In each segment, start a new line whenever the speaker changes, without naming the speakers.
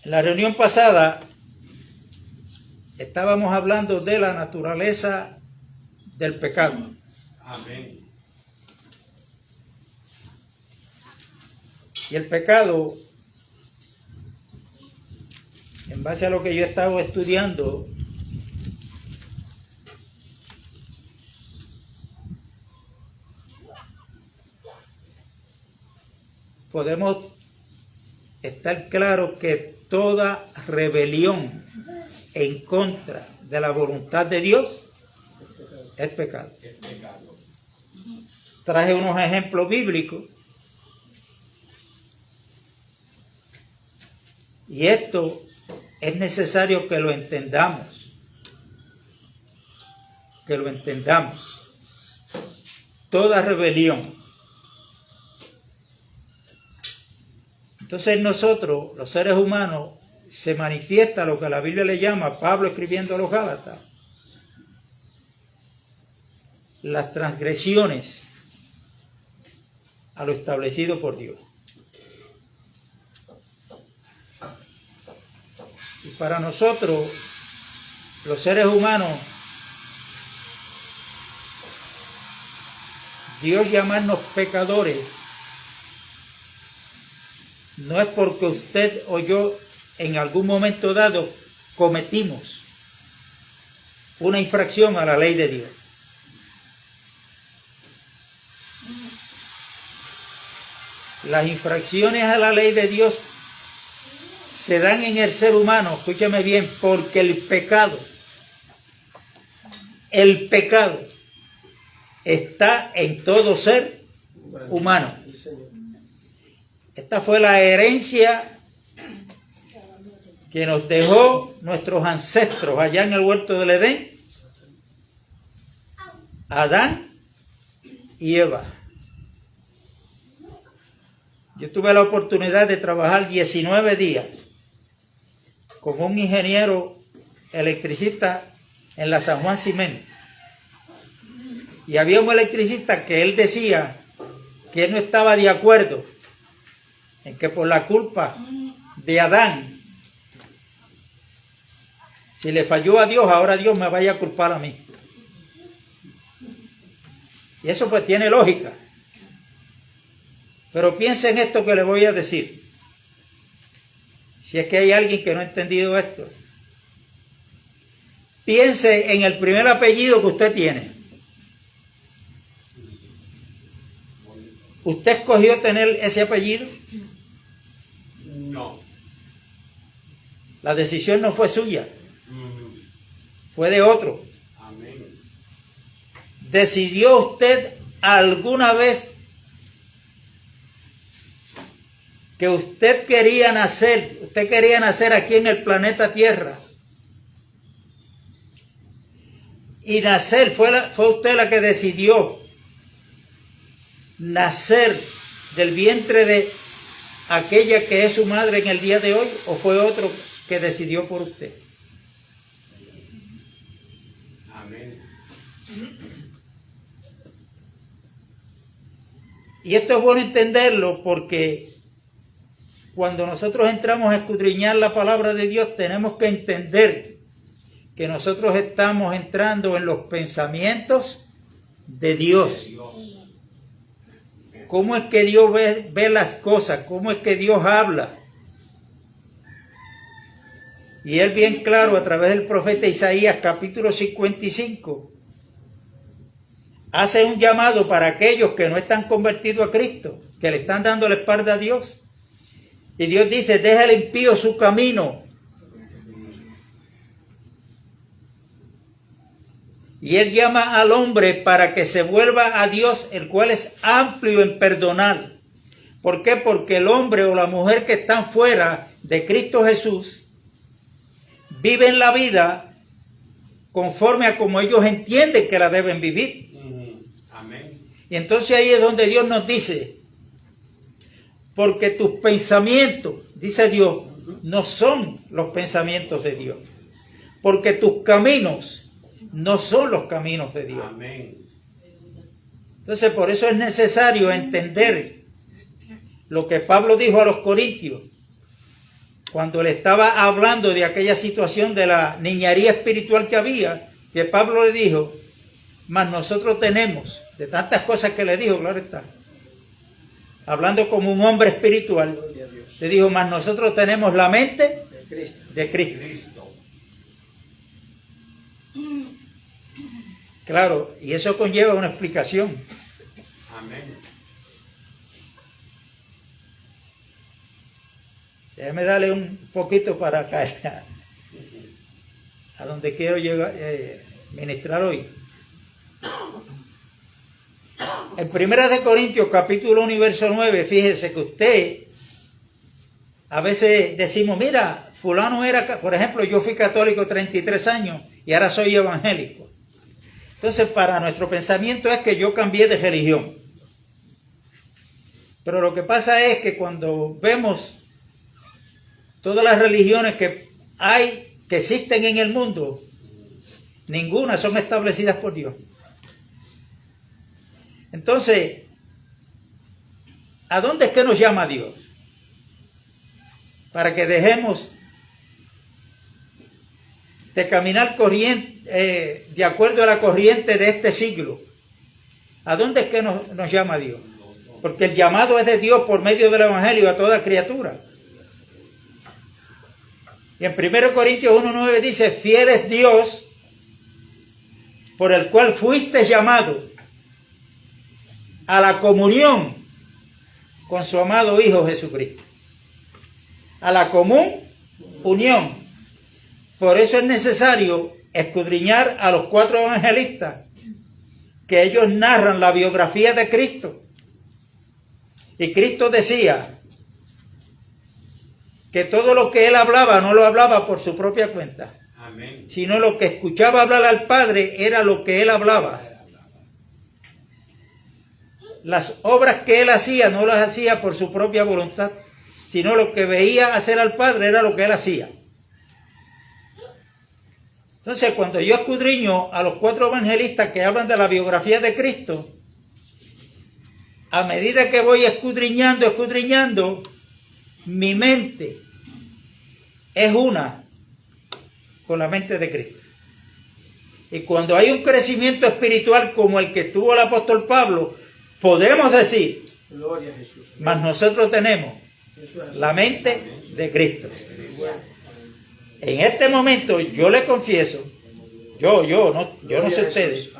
En la reunión pasada estábamos hablando de la naturaleza del pecado.
Amén.
Y el pecado, en base a lo que yo he estado estudiando, podemos estar claros que toda rebelión en contra de la voluntad de Dios es pecado.
Es pecado.
Traje unos ejemplos bíblicos y esto es necesario que lo entendamos. Que lo entendamos. Toda rebelión. Entonces nosotros, los seres humanos, se manifiesta lo que la Biblia le llama, Pablo escribiendo a los Gálatas, las transgresiones a lo establecido por Dios. Y para nosotros, los seres humanos, Dios llamarnos pecadores no es porque usted o yo en algún momento dado cometimos una infracción a la ley de Dios. Las infracciones a la ley de Dios se dan en el ser humano, escúchame bien, porque el pecado está en todo ser humano. Esta fue la herencia que nos dejó nuestros ancestros allá en el huerto del Edén, Adán y Eva. Yo tuve la oportunidad de trabajar 19 días con un ingeniero electricista en la San Juan Cimento. Y había un electricista que él decía que él no estaba de acuerdo en que por la culpa de Adán, si le falló a Dios, ahora Dios me vaya a culpar a mí. Y eso pues tiene lógica. Pero piensa en esto que le voy a decir. Si es que hay alguien que no ha entendido esto. Piense en el primer apellido que usted tiene. ¿Usted escogió tener ese apellido?
No.
La decisión no fue suya. Fue de otro.
Amén.
¿Decidió usted alguna vez que usted quería nacer aquí en el planeta Tierra? Y nacer, fue usted la que decidió nacer del vientre de aquella que es su madre en el día de hoy, o fue otro que decidió por usted?
Amén.
Y esto es bueno entenderlo porque cuando nosotros entramos a escudriñar la palabra de Dios, tenemos que entender que nosotros estamos entrando en los pensamientos de Dios. ¿Cómo es que Dios ve las cosas? ¿Cómo es que Dios habla? Y él bien claro a través del profeta Isaías capítulo 55 hace un llamado para aquellos que no están convertidos a Cristo, que le están dando la espalda a Dios. Y Dios dice, deja el impío su camino. Y él llama al hombre para que se vuelva a Dios, el cual es amplio en perdonar. ¿Por qué? Porque el hombre o la mujer que están fuera de Cristo Jesús viven la vida conforme a como ellos entienden que la deben vivir.
Amén.
Y entonces ahí es donde Dios nos dice, porque tus pensamientos, dice Dios, no son los pensamientos de Dios. Porque tus caminos no son los caminos de Dios.
Amén.
Entonces por eso es necesario entender lo que Pablo dijo a los Corintios. cuando le estaba hablando de aquella situación de la niñería espiritual que había, que Pablo le dijo, mas nosotros tenemos, de tantas cosas que le dijo, claro está, hablando como un hombre espiritual, le dijo, mas nosotros tenemos la mente de Cristo. Claro, y eso conlleva una explicación.
Amén.
Déjame darle un poquito para caer a donde quiero llegar, ministrar hoy. En 1 Corintios capítulo 1 verso 9, fíjese que usted, a veces decimos, mira, fulano era, por ejemplo, yo fui católico 33 años y ahora soy evangélico. Entonces, para nuestro pensamiento es que yo cambié de religión. Pero lo que pasa es que cuando vemos todas las religiones que hay, que existen en el mundo, ninguna son establecidas por Dios. Entonces, ¿a dónde es que nos llama Dios? Para que dejemos de caminar de acuerdo a la corriente de este siglo. ¿A dónde es que nos llama Dios? Porque el llamado es de Dios por medio del Evangelio a toda criatura. Y en 1 Corintios 1:9 dice, fiel es Dios por el cual fuiste llamado a la comunión con su amado Hijo Jesucristo. A la común unión. Por eso es necesario escudriñar a los 4 evangelistas, que ellos narran la biografía de Cristo. Y Cristo decía que todo lo que él hablaba no lo hablaba por su propia cuenta.
Amén.
Sino lo que escuchaba hablar al Padre era lo que él hablaba. Las obras que él hacía no las hacía por su propia voluntad, sino lo que veía hacer al Padre era lo que él hacía. Entonces, cuando yo escudriño a los 4 evangelistas que hablan de la biografía de Cristo, a medida que voy escudriñando, mi mente es una con la mente de Cristo. Y cuando hay un crecimiento espiritual como el que tuvo el apóstol Pablo, podemos decir,
Gloria a Jesús.
mas nosotros tenemos la mente de Cristo. En este momento yo le confieso, yo no sé ustedes,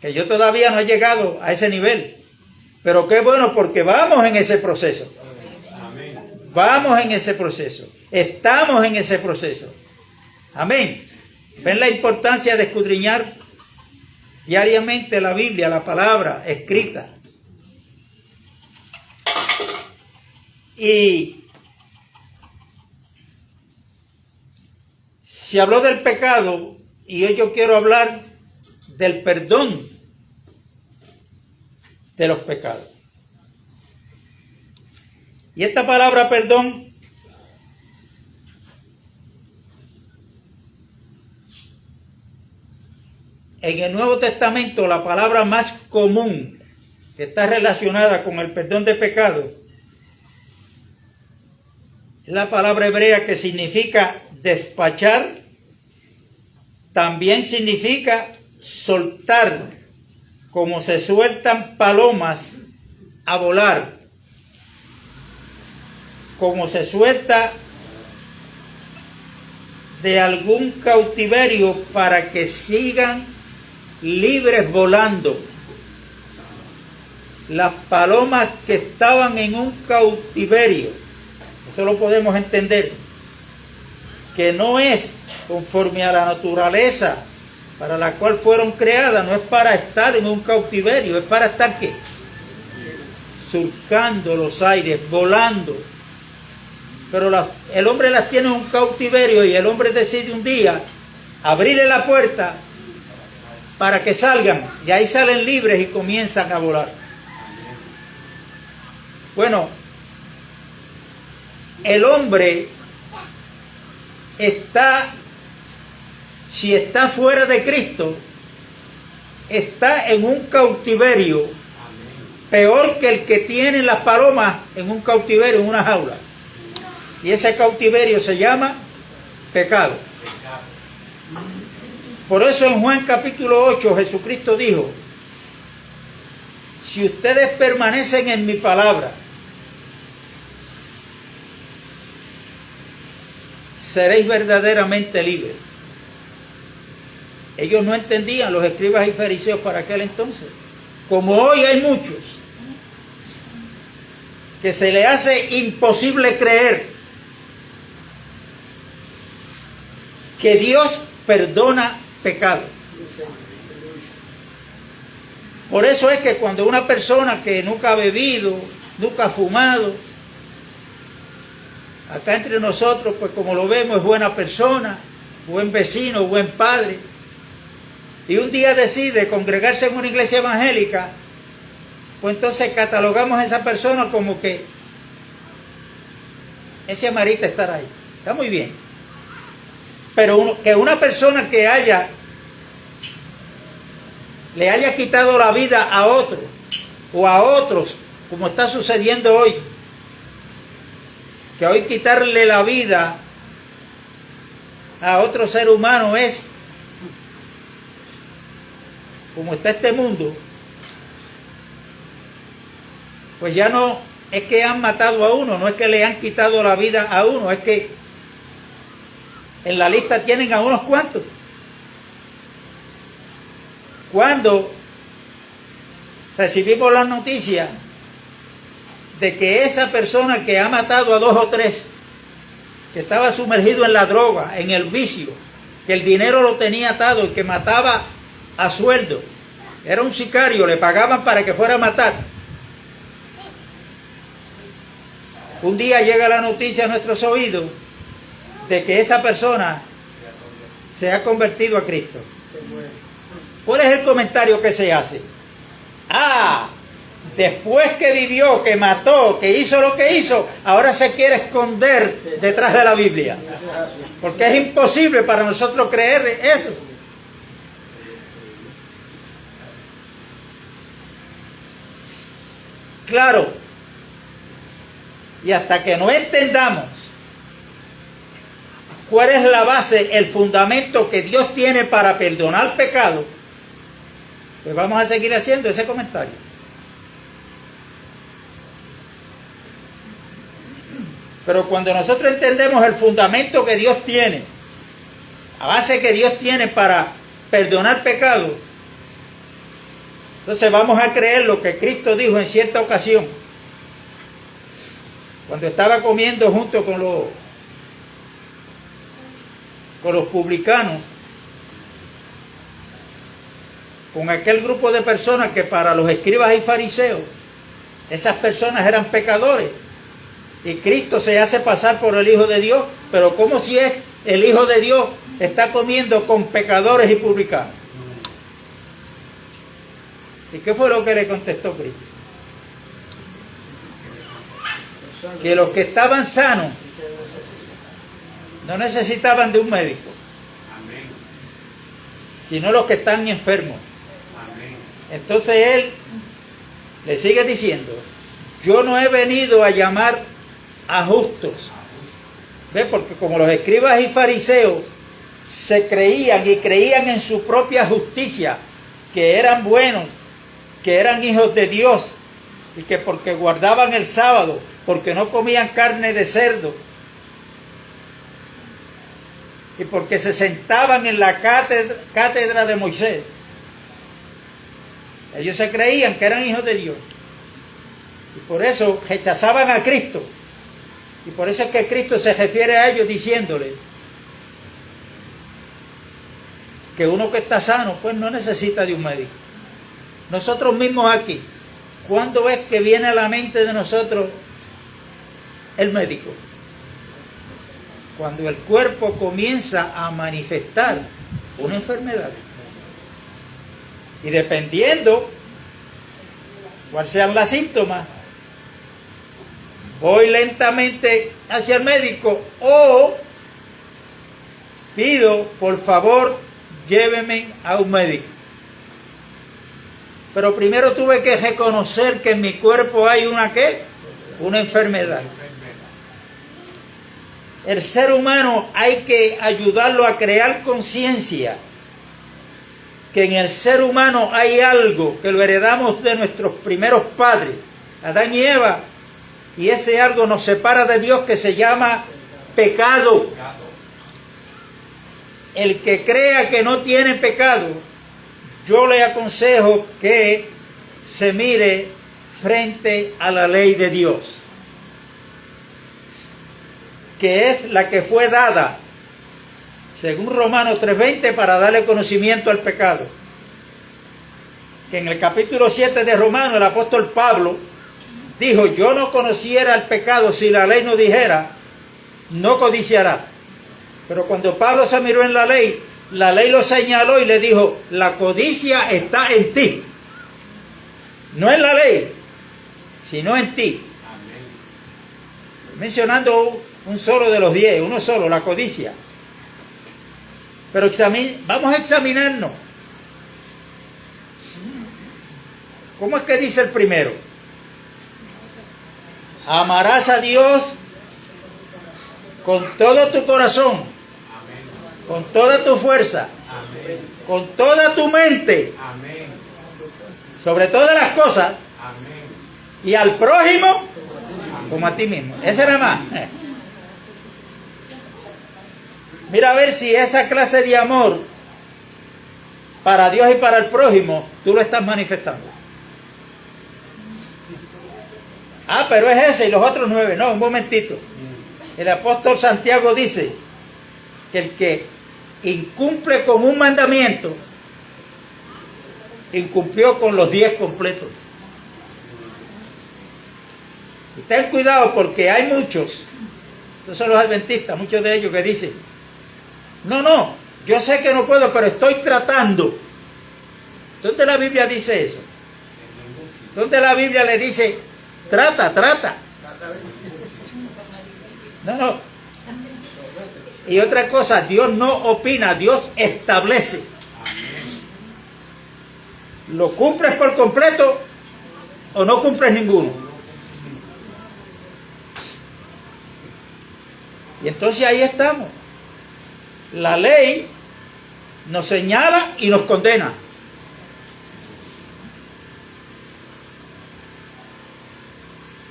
que yo todavía no he llegado a ese nivel. Pero qué bueno, porque vamos en ese proceso.
Amén.
Vamos en ese proceso. Estamos en ese proceso. Amén. ¿Ven la importancia de escudriñar diariamente la Biblia, la palabra escrita? Y se habló del pecado y hoy yo quiero hablar del perdón de los pecados. Y esta palabra perdón en el Nuevo Testamento, la palabra más común que está relacionada con el perdón de pecados es la palabra hebrea que significa despachar, también significa soltar, como se sueltan palomas a volar, como se suelta de algún cautiverio para que sigan libres volando. Las palomas que estaban en un cautiverio, eso lo podemos entender, que no es conforme a la naturaleza para la cual fueron creadas, no es para estar en un cautiverio, es para estar ¿qué? Surcando los aires, volando. Pero el hombre las tiene en un cautiverio y el hombre decide un día abrirle la puerta para que salgan, y ahí salen libres y comienzan a volar. Bueno, el hombre si está fuera de Cristo, está en un cautiverio peor que el que tienen las palomas en un cautiverio, en una jaula. Y ese cautiverio se llama pecado. Por eso en Juan capítulo 8 Jesucristo dijo: si ustedes permanecen en mi palabra, seréis verdaderamente libres. Ellos no entendían, los escribas y fariseos para aquel entonces. Como hoy hay muchos que se le hace imposible creer que Dios perdona pecado. Por eso es que cuando una persona que nunca ha bebido, nunca ha fumado, acá entre nosotros, pues como lo vemos, es buena persona, buen vecino, buen padre, y un día decide congregarse en una iglesia evangélica, pues entonces catalogamos a esa persona como que ese amerita estar ahí. Está muy bien. Pero que una persona que le haya quitado la vida a otro o a otros, como está sucediendo hoy, que hoy quitarle la vida a otro ser humano es, como está este mundo, pues ya no es que han matado a uno, no es que le han quitado la vida a uno, es que en la lista tienen a unos cuantos. Cuando recibimos la noticia de que esa persona que ha matado a 2 o 3, que estaba sumergido en la droga, en el vicio, que el dinero lo tenía atado y que mataba a sueldo, era un sicario, le pagaban para que fuera a matar. Un día llega la noticia a nuestros oídos de que esa persona se ha convertido a Cristo. ¿Cuál es el comentario que se hace? Ah, después que vivió, que mató, que hizo lo que hizo, ahora se quiere esconder detrás de la Biblia. Porque es imposible para nosotros creer eso. Claro, y hasta que no entendamos cuál es la base, el fundamento que Dios tiene para perdonar pecado, pues vamos a seguir haciendo ese comentario. Pero cuando nosotros entendemos el fundamento que Dios tiene, la base que Dios tiene para perdonar pecado, entonces vamos a creer lo que Cristo dijo en cierta ocasión, cuando estaba comiendo junto con los publicanos, con aquel grupo de personas que para los escribas y fariseos, esas personas eran pecadores, y Cristo se hace pasar por el Hijo de Dios, pero ¿cómo si es el Hijo de Dios está comiendo con pecadores y publicanos? ¿Y qué fue lo que le contestó Cristo? Que los que estaban sanos no necesitaban de un médico, sino los que están enfermos. Entonces él le sigue diciendo: yo no he venido a llamar a justos. ¿Ve? Porque como los escribas y fariseos se creían y creían en su propia justicia, que eran buenos, que eran hijos de Dios, y que porque guardaban el sábado, porque no comían carne de cerdo, y porque se sentaban en la cátedra de Moisés, ellos se creían que eran hijos de Dios, y por eso rechazaban a Cristo. Y por eso es que Cristo se refiere a ellos diciéndole que uno que está sano pues no necesita de un médico. Nosotros mismos aquí, ¿cuándo es que viene a la mente de nosotros el médico? Cuando el cuerpo comienza a manifestar una enfermedad. Y dependiendo cuáles sean los síntomas, voy lentamente hacia el médico o pido, por favor, lléveme a un médico. Pero primero tuve que reconocer que en mi cuerpo hay una ¿qué? Una enfermedad. el ser humano hay que ayudarlo a crear conciencia que en el ser humano hay algo que lo heredamos de nuestros primeros padres, Adán y Eva, y ese algo nos separa de Dios, que se llama pecado. El que crea que no tiene pecado, yo le aconsejo que se mire frente a la ley de Dios, que es la que fue dada según Romanos 3:20 para darle conocimiento al pecado. Que en el capítulo 7 de Romanos el apóstol Pablo dijo: yo no conociera el pecado si la ley no dijera, no codiciarás. Pero cuando Pablo se miró en la ley lo señaló y le dijo: la codicia está en ti, no en la ley, sino en ti. Mencionando un solo de los 10, uno solo, la codicia. Pero vamos a examinarnos. ¿Cómo es que dice el primero? Amarás a Dios con todo tu corazón, con toda tu fuerza, con toda tu mente, sobre todas las cosas, y al prójimo como a ti mismo. Ese era más. Mira a ver si esa clase de amor para Dios y para el prójimo tú lo estás manifestando. Ah, pero es ese y los otros 9. No, un momentito. El apóstol Santiago dice que el que incumple con un mandamiento, incumplió con los 10 completos. Y ten cuidado, porque hay muchos, estos son los adventistas, muchos de ellos que dicen: no, yo sé que no puedo, pero estoy tratando. ¿Dónde la Biblia dice eso? ¿Dónde la Biblia le dice: trata? No. Y otra cosa, Dios no opina, Dios establece. ¿Lo cumples por completo o no cumples ninguno? Y entonces ahí estamos. La ley nos señala y nos condena.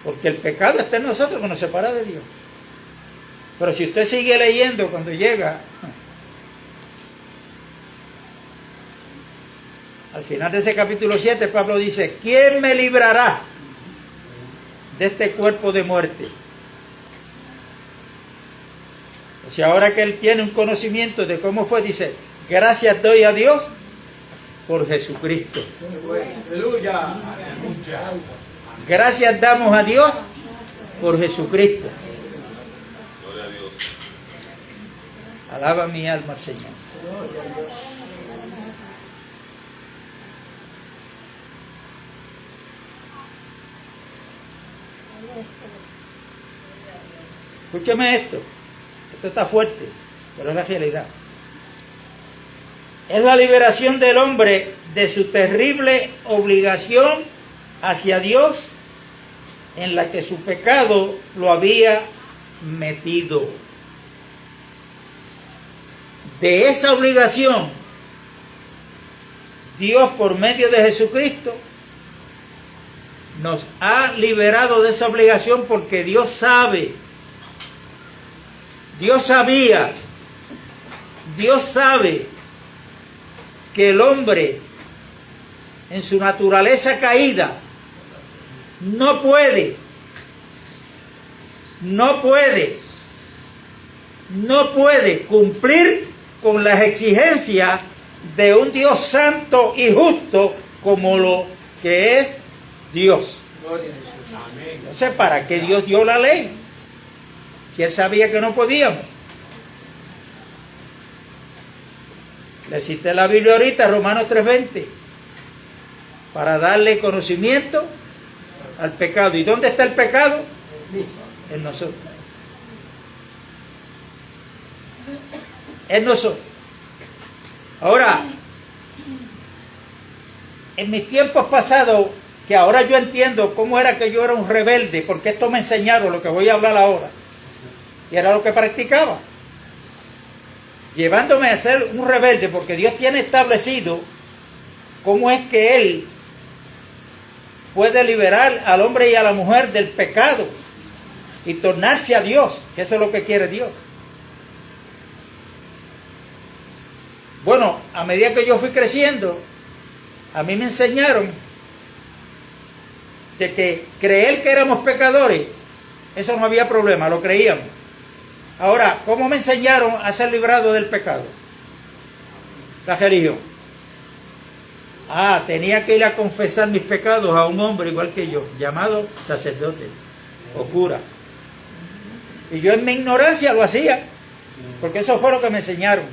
Porque el pecado está en nosotros, que nos separa de Dios. Pero si usted sigue leyendo, cuando llega al final de ese capítulo 7, Pablo dice: ¿quién me librará de este cuerpo de muerte? O sea, ahora que él tiene un conocimiento de cómo fue, dice: gracias doy a Dios por Jesucristo.
Aleluya.
Gracias damos a Dios por Jesucristo.
Gloria a Dios.
Alaba mi alma al Señor. Escúcheme esto. Esto está fuerte, pero es la realidad. Es la liberación del hombre de su terrible obligación hacia Dios, en la que su pecado lo había metido. De esa obligación, Dios, por medio de Jesucristo, nos ha liberado de esa obligación, porque Dios sabe, Dios sabía, Dios sabe que el hombre, en su naturaleza caída, no puede cumplir con las exigencias de un Dios santo y justo como lo que es Dios. Entonces, ¿para qué Dios dio la ley? Si Él sabía que no podíamos. Le cité la Biblia ahorita, Romanos 3:20, para darle conocimiento al pecado. ¿Y dónde está el pecado? En nosotros. En nosotros. Ahora, en mis tiempos pasados, que ahora yo entiendo cómo era que yo era un rebelde, porque esto me enseñaron lo que voy a hablar ahora. Y era lo que practicaba. Llevándome a ser un rebelde, porque Dios tiene establecido cómo es que Él puede liberar al hombre y a la mujer del pecado y tornarse a Dios, que eso es lo que quiere Dios. Bueno, a medida que yo fui creciendo, a mí me enseñaron de que creer que éramos pecadores, eso no había problema, lo creíamos. Ahora, ¿cómo me enseñaron a ser librado del pecado? La religión. Tenía que ir a confesar mis pecados a un hombre igual que yo, llamado sacerdote o cura. Y yo en mi ignorancia lo hacía, porque eso fue lo que me enseñaron.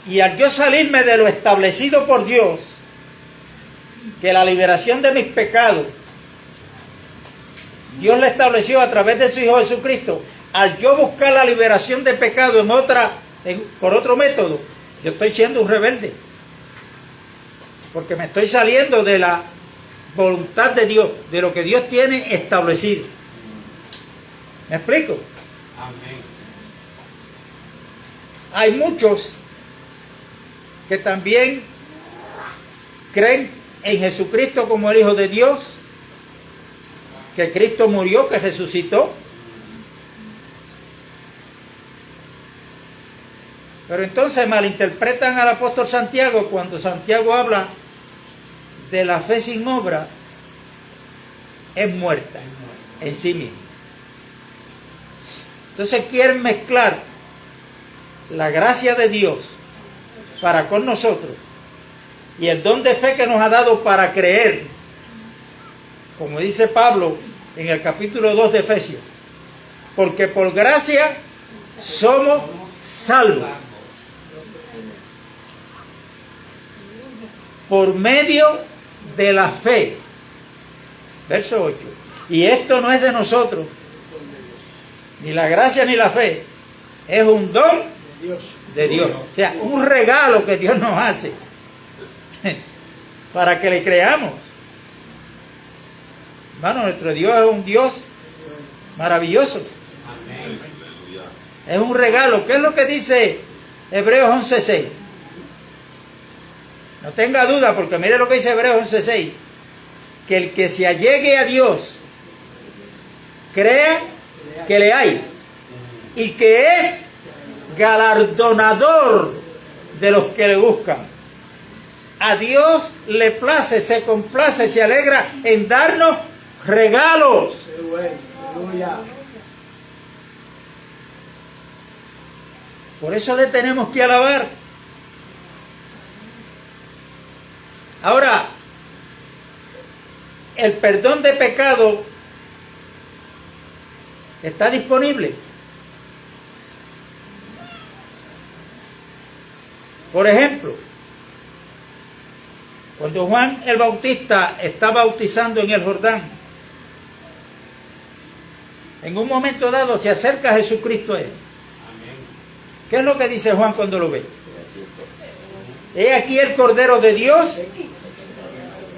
Y al yo salirme de lo establecido por Dios, que la liberación de mis pecados, Dios la estableció a través de su Hijo Jesucristo, al yo buscar la liberación de pecado por otro método, yo estoy siendo un rebelde. Porque me estoy saliendo de la voluntad de Dios, de lo que Dios tiene establecido. ¿Me explico?
Amén.
Hay muchos que también creen en Jesucristo como el Hijo de Dios, que Cristo murió, que resucitó. Pero entonces malinterpretan al apóstol Santiago cuando Santiago habla de la fe sin obra, es muerta en sí misma. Entonces quieren mezclar la gracia de Dios para con nosotros y el don de fe que nos ha dado para creer, como dice Pablo en el capítulo 2 de Efesios, porque por gracia somos salvos por medio de la fe. Verso 8. Y esto no es de nosotros, ni la gracia ni la fe, es un don de Dios. O sea, un regalo que Dios nos hace para que le creamos. Hermano, nuestro Dios es un Dios maravilloso.
Amén.
Es un regalo. ¿Qué es lo que dice Hebreos 11:6? No tenga duda, porque mire lo que dice Hebreos 11:6. Que el que se allegue a Dios crea que le hay y que es galardonador de los que le buscan. A Dios le place, se complace, se alegra en darnos regalos.
Aleluya.
Por eso le tenemos que alabar. Ahora, el perdón de pecado está disponible. Por ejemplo, cuando Juan el Bautista está bautizando en el Jordán, en un momento dado se acerca a Jesucristo a él. ¿Qué es lo que dice Juan cuando lo ve? He aquí el Cordero de Dios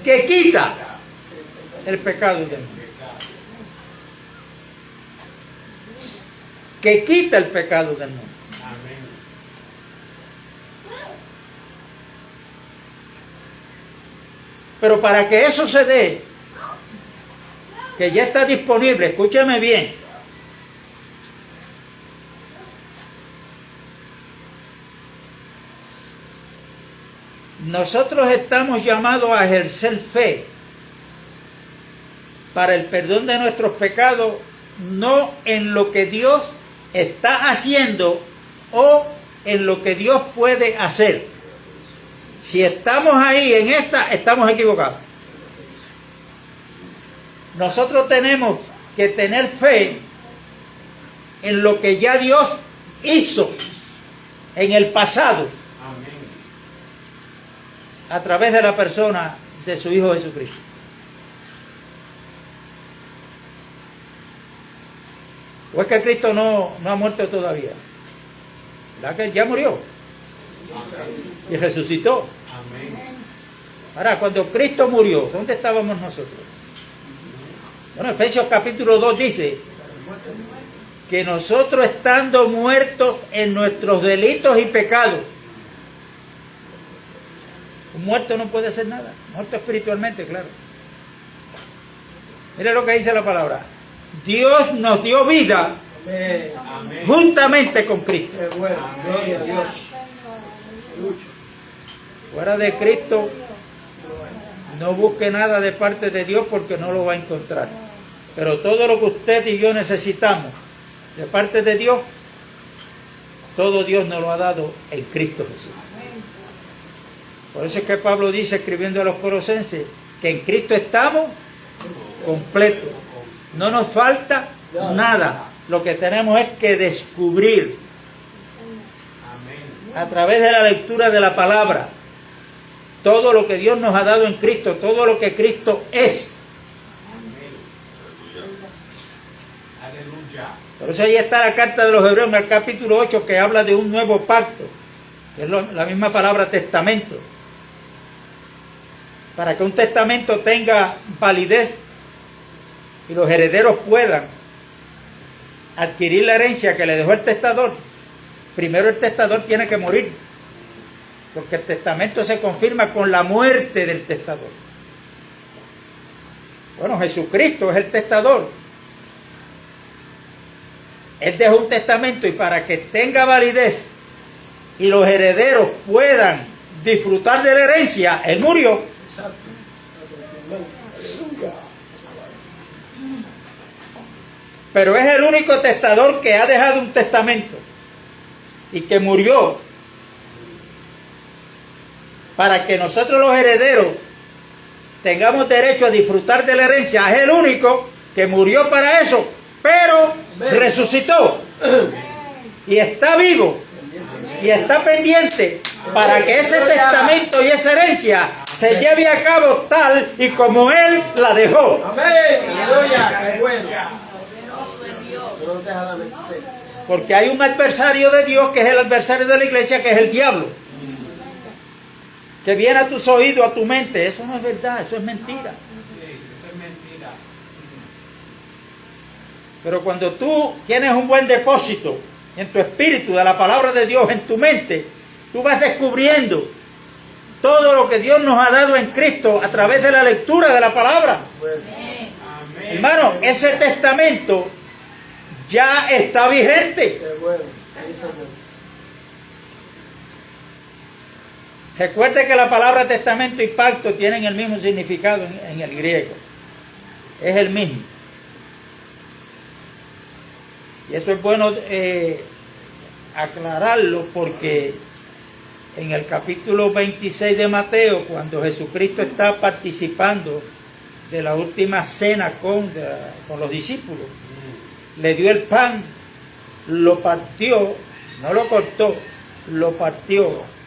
que quita el pecado del mundo. Que quita el pecado del mundo. Pero para que eso se dé, que ya está disponible, escúcheme bien. Nosotros estamos llamados a ejercer fe para el perdón de nuestros pecados, no en lo que Dios está haciendo o en lo que Dios puede hacer. Si estamos ahí en esta, estamos equivocados. Nosotros tenemos que tener fe en lo que ya Dios hizo en el pasado a través de la persona de su Hijo Jesucristo. ¿O es que Cristo no ha muerto todavía? ¿Verdad que ya murió? Y resucitó. Ahora, cuando Cristo murió, ¿dónde estábamos nosotros? Bueno, Efesios capítulo 2 dice que nosotros estando muertos en nuestros delitos y pecados. Un muerto no puede hacer nada, muerto espiritualmente, claro. Mire lo que dice la palabra. Dios nos dio vida
Amén.
juntamente con Cristo.
Qué bueno. Gloria a Dios.
Fuera de Cristo, no busque nada de parte de Dios porque no lo va a encontrar. Pero todo lo que usted y yo necesitamos de parte de Dios, todo Dios nos lo ha dado en Cristo Jesús. Por eso es que Pablo dice, escribiendo a los Colosenses, que en Cristo estamos completos. No nos falta nada. Lo que tenemos es que descubrir a través de la lectura de la palabra todo lo que Dios nos ha dado en Cristo, todo lo que Cristo es.
Aleluya.
Por eso ahí está la carta de los Hebreos en el capítulo 8 que habla de un nuevo pacto, que es la misma palabra testamento. Para que un testamento tenga validez y los herederos puedan adquirir la herencia que le dejó el testador, primero el testador tiene que morir, porque el testamento se confirma con la muerte del testador. Bueno, Jesucristo es el testador. Él dejó un testamento y para que tenga validez y los herederos puedan disfrutar de la herencia, Él murió.
Exacto.
Pero es el único testador que ha dejado un testamento y que murió para que nosotros los herederos tengamos derecho a disfrutar de la herencia. Es el único que murió para eso, pero resucitó y está vivo y está pendiente para que ese testamento y esa herencia se lleve a cabo tal y como Él la dejó.
Amén. Aleluya. Qué bueno. No nos deja la merced.
Porque hay un adversario de Dios que es el adversario de la iglesia, que es el diablo. Que viene a tus oídos, a tu mente. Eso no es verdad, eso es mentira.
Sí, eso es mentira.
Pero cuando tú tienes un buen depósito en tu espíritu de la palabra de Dios en tu mente, tú vas descubriendo todo lo que Dios nos ha dado en Cristo a través de la lectura de la palabra.
Amén.
Hermano, ese testamento ya está vigente.
Qué bueno. Sí, Señor.
Recuerde que la palabra testamento y pacto tienen el mismo significado en el griego. Es el mismo. Y eso es bueno aclararlo porque en el capítulo 26 de Mateo, cuando Jesucristo está participando de la última cena con los discípulos, le dio el pan, lo partió, no lo cortó, lo partió.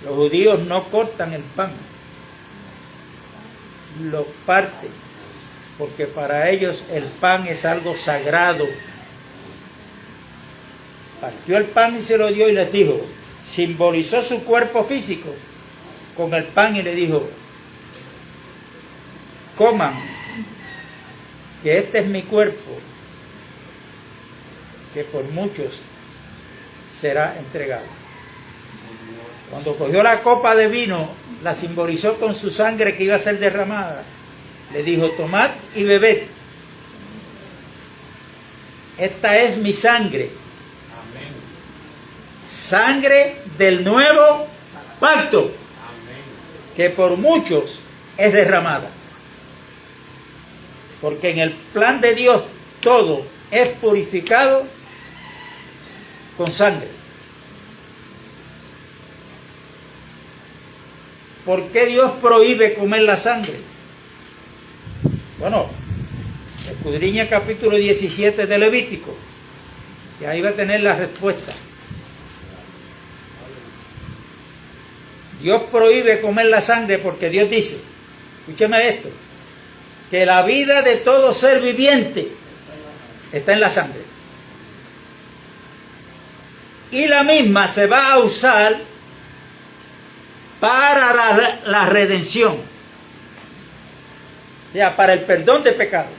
Los judíos no cortan el pan, lo parten, porque para ellos el pan es algo sagrado. Partió el pan y se lo dio y les dijo, simbolizó su cuerpo físico con el pan y le dijo, coman, que este es mi cuerpo, que por muchos será entregado. Cuando cogió la copa de vino, la simbolizó con su sangre que iba a ser derramada. Le dijo, tomad y bebed. Esta es mi sangre.
Amén.
Sangre del nuevo pacto,
Amén.
que por muchos es derramada. Porque en el plan de Dios todo es purificado con sangre. ¿Por qué Dios prohíbe comer la sangre? Bueno, escudriña capítulo 17 de Levítico, y ahí va a tener la respuesta. Dios prohíbe comer la sangre porque Dios dice, escúcheme esto, que la vida de todo ser viviente está en la sangre. Y la misma se va a usar para la redención. O sea, para el perdón de pecados.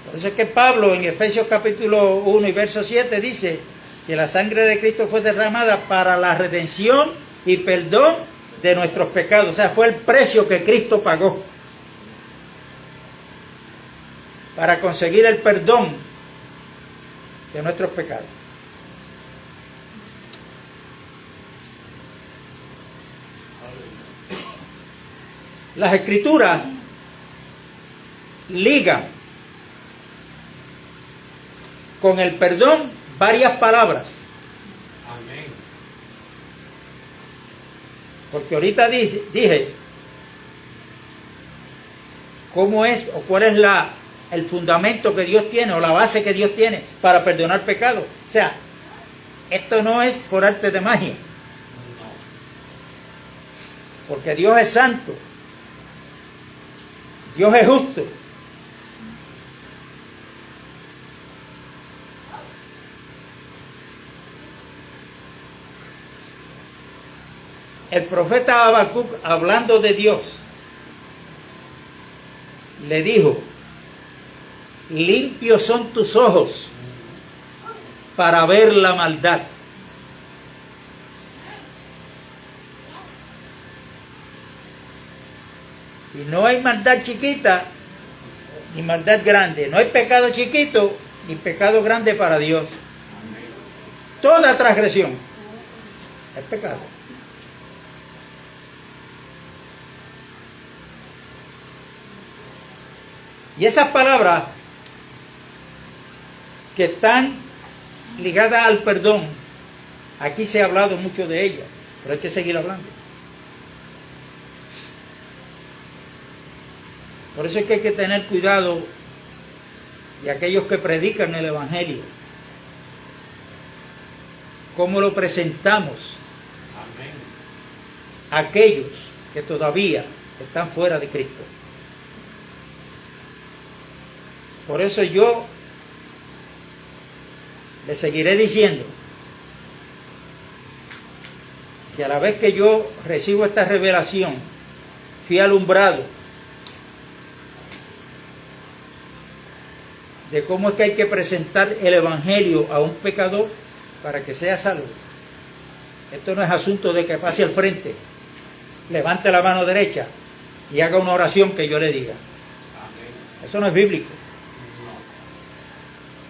Por eso es que Pablo en Efesios capítulo 1 y verso 7 dice que la sangre de Cristo fue derramada para la redención y perdón de nuestros pecados. O sea, fue el precio que Cristo pagó para conseguir el perdón de nuestros pecados. Las Escrituras ligan con el perdón varias palabras.
Amén.
Porque ahorita dije cómo es o cuál es el fundamento que Dios tiene o la base que Dios tiene para perdonar pecados. O sea, esto no es por arte de magia. Porque Dios es santo. Dios es justo. El profeta Habacuc, hablando de Dios, le dijo: limpios son tus ojos para ver la maldad. Y no hay maldad chiquita ni maldad grande. No hay pecado chiquito ni pecado grande para Dios. Toda transgresión es pecado. Y esas palabras que están ligadas al perdón, aquí se ha hablado mucho de ellas, pero hay que seguir hablando. Por eso es que hay que tener cuidado de aquellos que predican el Evangelio. ¿Cómo lo presentamos?
Amén.
A aquellos que todavía están fuera de Cristo. Por eso yo le seguiré diciendo que a la vez que yo recibo esta revelación, fui alumbrado de cómo es que hay que presentar el Evangelio a un pecador para que sea salvo. Esto no es asunto de que pase al frente, levante la mano derecha y haga una oración que yo le diga.
Amén.
Eso no es bíblico.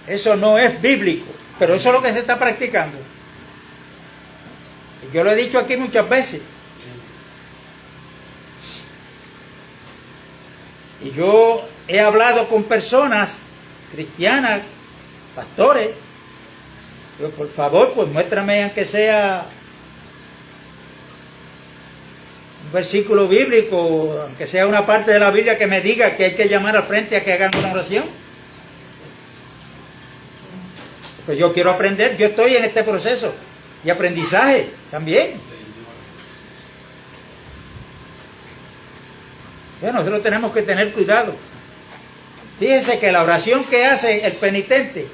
Eso no es bíblico, pero eso es lo que se está practicando. Y yo lo he dicho aquí muchas veces. Y yo he hablado con personas cristianas, pastores. Yo, por favor, pues muéstrame aunque sea un versículo bíblico, aunque sea una parte de la Biblia que me diga que hay que llamar al frente a que hagan una oración. Porque yo quiero aprender, yo estoy en este proceso de aprendizaje también. Bueno, nosotros tenemos que tener cuidado. Fíjense que la oración que hace el penitente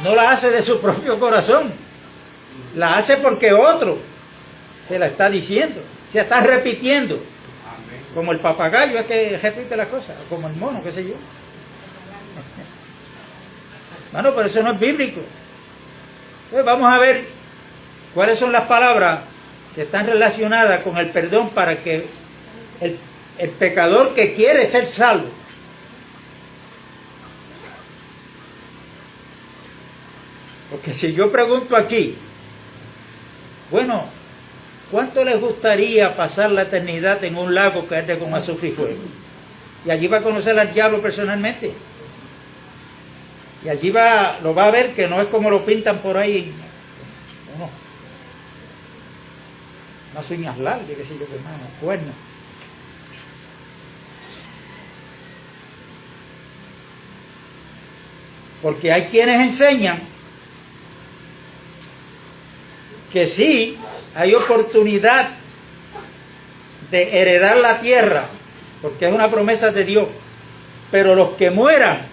no la hace de su propio corazón, la hace porque otro se la está diciendo, se está repitiendo.
Amén.
Como el papagayo es que repite las cosas, o como el mono, qué sé yo. Bueno, pero eso no es bíblico. Entonces vamos a ver cuáles son las palabras que están relacionadas con el perdón para que el pecador que quiere ser salvo, porque si yo pregunto aquí, bueno, ¿cuánto les gustaría pasar la eternidad en un lago que arde con azufre y fuego? Y allí va a conocer al diablo personalmente. Y allí lo va a ver que no es como lo pintan por ahí. No. Unas uñas largas, qué sé yo qué más, cuernos. Porque hay quienes enseñan que sí hay oportunidad de heredar la tierra, porque es una promesa de Dios, pero los que mueran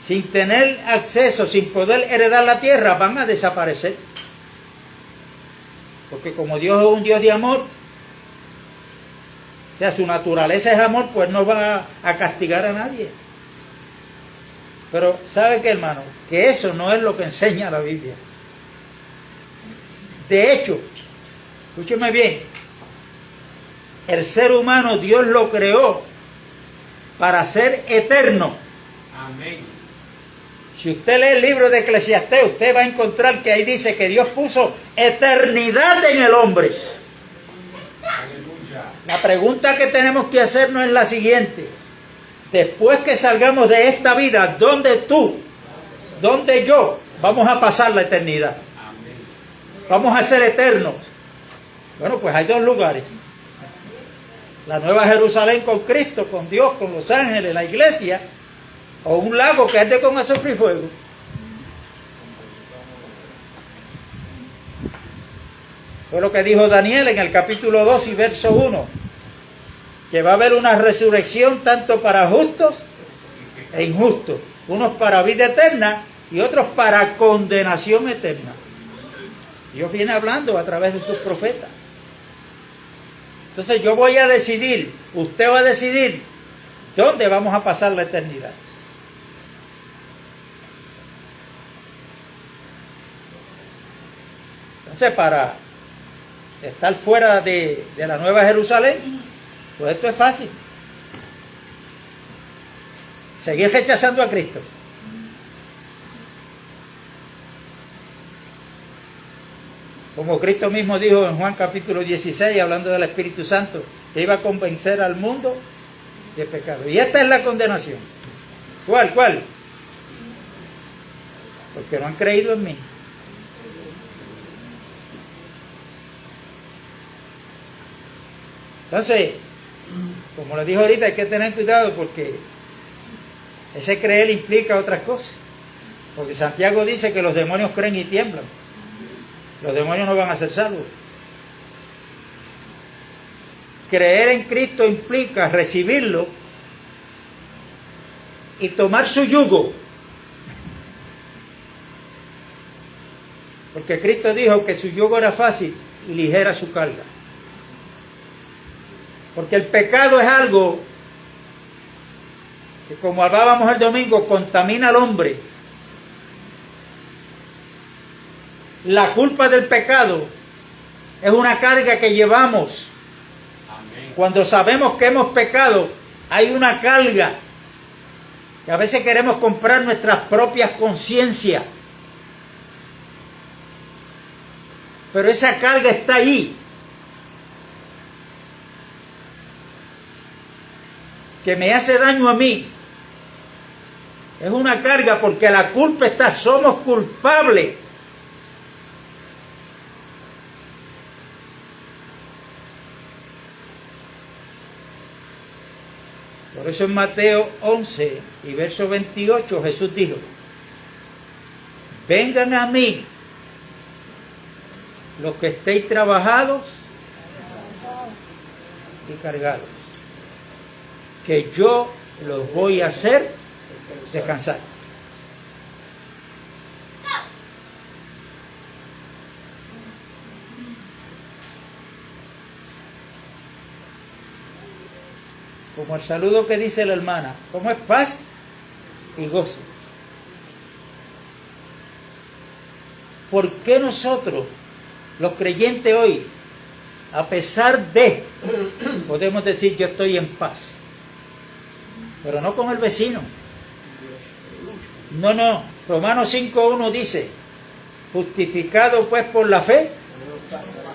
sin tener acceso, sin poder heredar la tierra, van a desaparecer. Porque como Dios es un Dios de amor, O sea, su naturaleza es amor, pues no va a castigar a nadie. Pero, ¿sabe qué, hermano? Que eso no es lo que enseña la Biblia. De hecho, escúcheme bien, el ser humano Dios lo creó para ser eterno.
Amén.
Si usted lee el libro de Eclesiastés, usted va a encontrar que ahí dice que Dios puso eternidad en el hombre.
Aleluya.
La pregunta que tenemos que hacernos es la siguiente. Después que salgamos de esta vida, ¿dónde tú, dónde yo vamos a pasar la eternidad?
Amén.
Vamos a ser eternos. Bueno, pues hay dos lugares. La Nueva Jerusalén con Cristo, con Dios, con los ángeles, la iglesia, o un lago que arde con azufre y fuego. Fue lo que dijo Daniel en el capítulo 2 y verso 1, que va a haber una resurrección tanto para justos e injustos, unos para vida eterna y otros para condenación eterna. Dios viene hablando a través de sus profetas. Entonces yo voy a decidir, usted va a decidir dónde vamos a pasar la eternidad. Entonces, para estar fuera de la Nueva Jerusalén, pues esto es fácil. Seguir rechazando a Cristo. Como Cristo mismo dijo en Juan capítulo 16, hablando del Espíritu Santo, que iba a convencer al mundo de pecado. Y esta es la condenación. ¿Cuál? Porque no han creído en mí. Entonces, como les dijo ahorita, hay que tener cuidado porque ese creer implica otras cosas. Porque Santiago dice que los demonios creen y tiemblan. Los demonios no van a ser salvos. Creer en Cristo implica recibirlo y tomar su yugo. Porque Cristo dijo que su yugo era fácil y ligera su carga. Porque el pecado es algo que, como hablábamos el domingo, contamina al hombre. La culpa del pecado es una carga que llevamos.
Amén.
Cuando sabemos que hemos pecado, hay una carga. Y a veces queremos comprar nuestras propias conciencias. Pero esa carga está ahí. Que me hace daño a mí. Es una carga porque la culpa está, somos culpables. Por eso en Mateo 11 y verso 28 Jesús dijo: vengan a mí los que estéis trabajados y cargados, que yo los voy a hacer descansar. Como el saludo que dice la hermana, como es paz y gozo. ¿Por qué nosotros, los creyentes hoy, a pesar de, podemos decir yo estoy en paz, pero no con el vecino? No. Romanos 5:1 dice: justificado pues por la fe,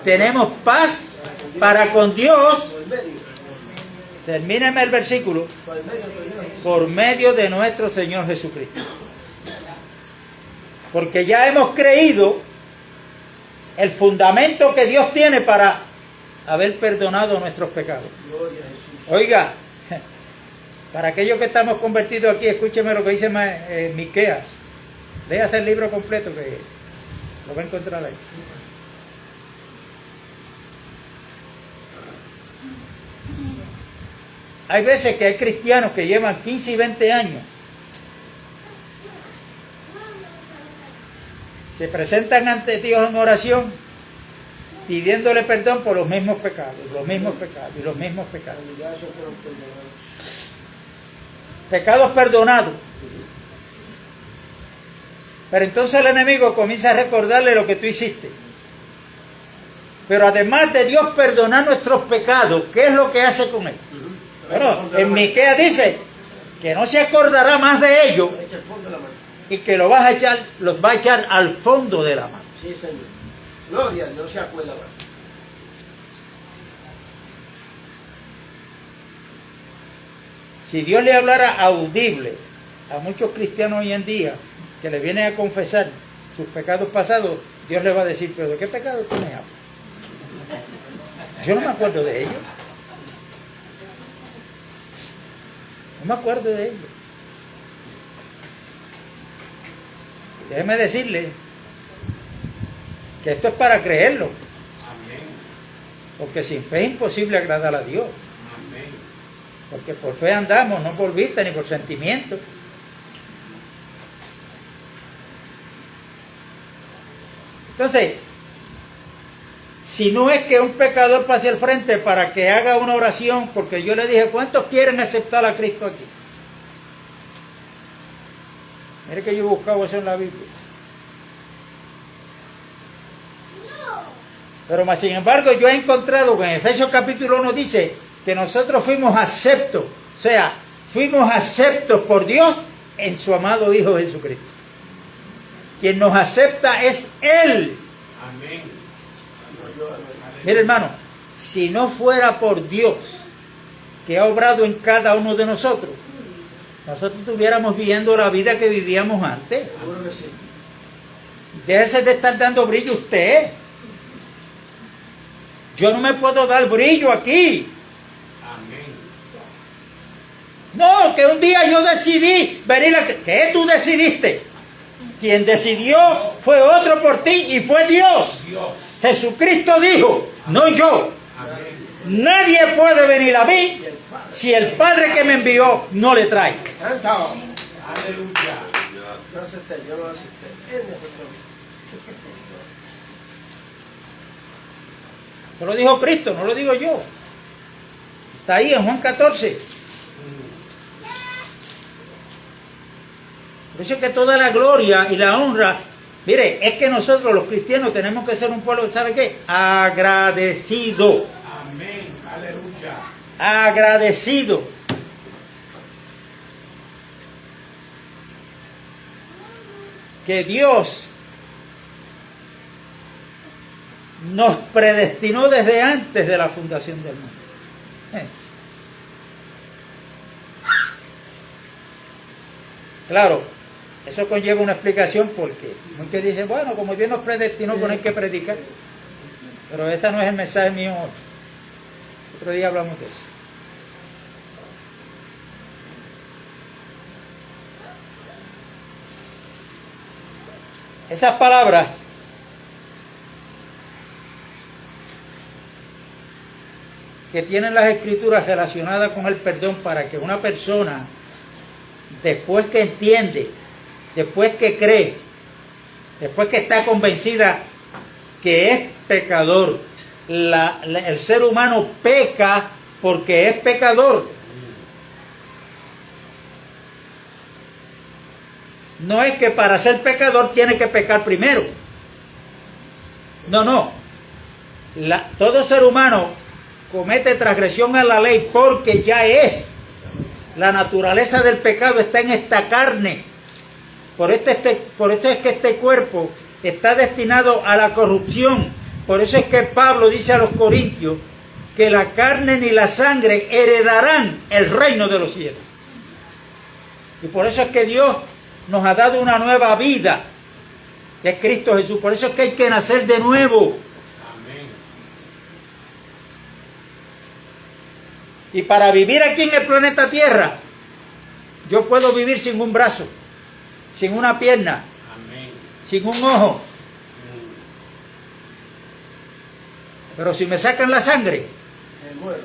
tenemos paz para con Dios. Termíneme el versículo. Por medio de nuestro Señor Jesucristo. Porque ya hemos creído el fundamento que Dios tiene para haber perdonado nuestros pecados. Oiga, para aquellos que estamos convertidos aquí, escúcheme lo que dice Miqueas. Léase el libro completo que lo va a encontrar ahí. Hay veces que hay cristianos que llevan 15 y 20 años. Se presentan ante Dios en oración pidiéndole perdón por los mismos pecados, los mismos pecados y los mismos pecados.
Ya esos fueron perdonados.
Pecados perdonados. Pero entonces el enemigo comienza a recordarle lo que tú hiciste. Pero además de Dios perdonar nuestros pecados, ¿qué es lo que hace con él? Bueno, en Miqueas dice que no se acordará más de ellos
Echa el fondo de la mano.
y que los va a echar al fondo de la mano.
Sí, Señor. Gloria, no se acuerda más.
Si Dios le hablara audible a muchos cristianos hoy en día que le vienen a confesar sus pecados pasados, Dios le va a decir, pero ¿de qué pecado tú me hablas? Yo no me acuerdo de ellos. No me acuerdo de ellos. Déjeme decirle que esto es para creerlo,
Amén.
porque sin fe es imposible agradar a Dios.
Amén.
Porque por fe andamos, no por vista ni por sentimiento. Entonces, si no es que un pecador pase al frente para que haga una oración, porque yo le dije, ¿cuántos quieren aceptar a Cristo aquí? Mire que yo he buscado eso en la Biblia. Pero más sin embargo yo he encontrado que en Efesios capítulo 1 dice que nosotros fuimos aceptos, o sea, fuimos aceptos por Dios en su amado Hijo Jesucristo. Quien nos acepta es Él.
Amén.
Mire hermano, si no fuera por Dios que ha obrado en cada uno de nosotros, nosotros estuviéramos viviendo la vida que vivíamos antes.
Seguro que sí.
Déjese de estar dando brillo usted. Yo no me puedo dar brillo aquí.
Amén.
No, que un día yo decidí venir a... ¿Qué tú decidiste? Quien decidió fue otro por ti y fue Dios.
Dios.
Jesucristo dijo, no yo.
Amén.
Nadie puede venir a mí si el Padre que me envió no le trae.
Canta.
Aleluya.
No acepté, yo no acepté. Él me aceptó.
Eso lo dijo Cristo, no lo digo yo. Está ahí en Juan 14. Por eso es que toda la gloria y la honra, mire, es que nosotros los cristianos tenemos que ser un pueblo, ¿sabe qué? Agradecido.
Amén. Aleluya.
Agradecido. Que Dios nos predestinó desde antes de la fundación del mundo. Claro, eso conlleva una explicación porque muchos dicen, bueno, como Dios nos predestinó, pues no hay que predicar. Pero este no es el mensaje mío hoy. Otro día hablamos de eso. Esas palabras que tienen las escrituras relacionadas con el perdón para que una persona, después que entiende, después que cree, después que está convencida que es pecador, el ser humano peca porque es pecador. No es que para ser pecador tiene que pecar primero. No. Todo ser humano comete transgresión a la ley porque ya es. La naturaleza del pecado está en esta carne. Por esto es que este cuerpo está destinado a la corrupción. Por eso es que Pablo dice a los corintios que la carne ni la sangre heredarán el reino de los cielos. Y por eso es que Dios nos ha dado una nueva vida, que es Cristo Jesús. Por eso es que hay que nacer de nuevo.
Amén.
Y para vivir aquí en el planeta Tierra, yo puedo vivir sin un brazo, sin una pierna,
Amén.
sin un ojo. Pero si me sacan la sangre,
Me muero.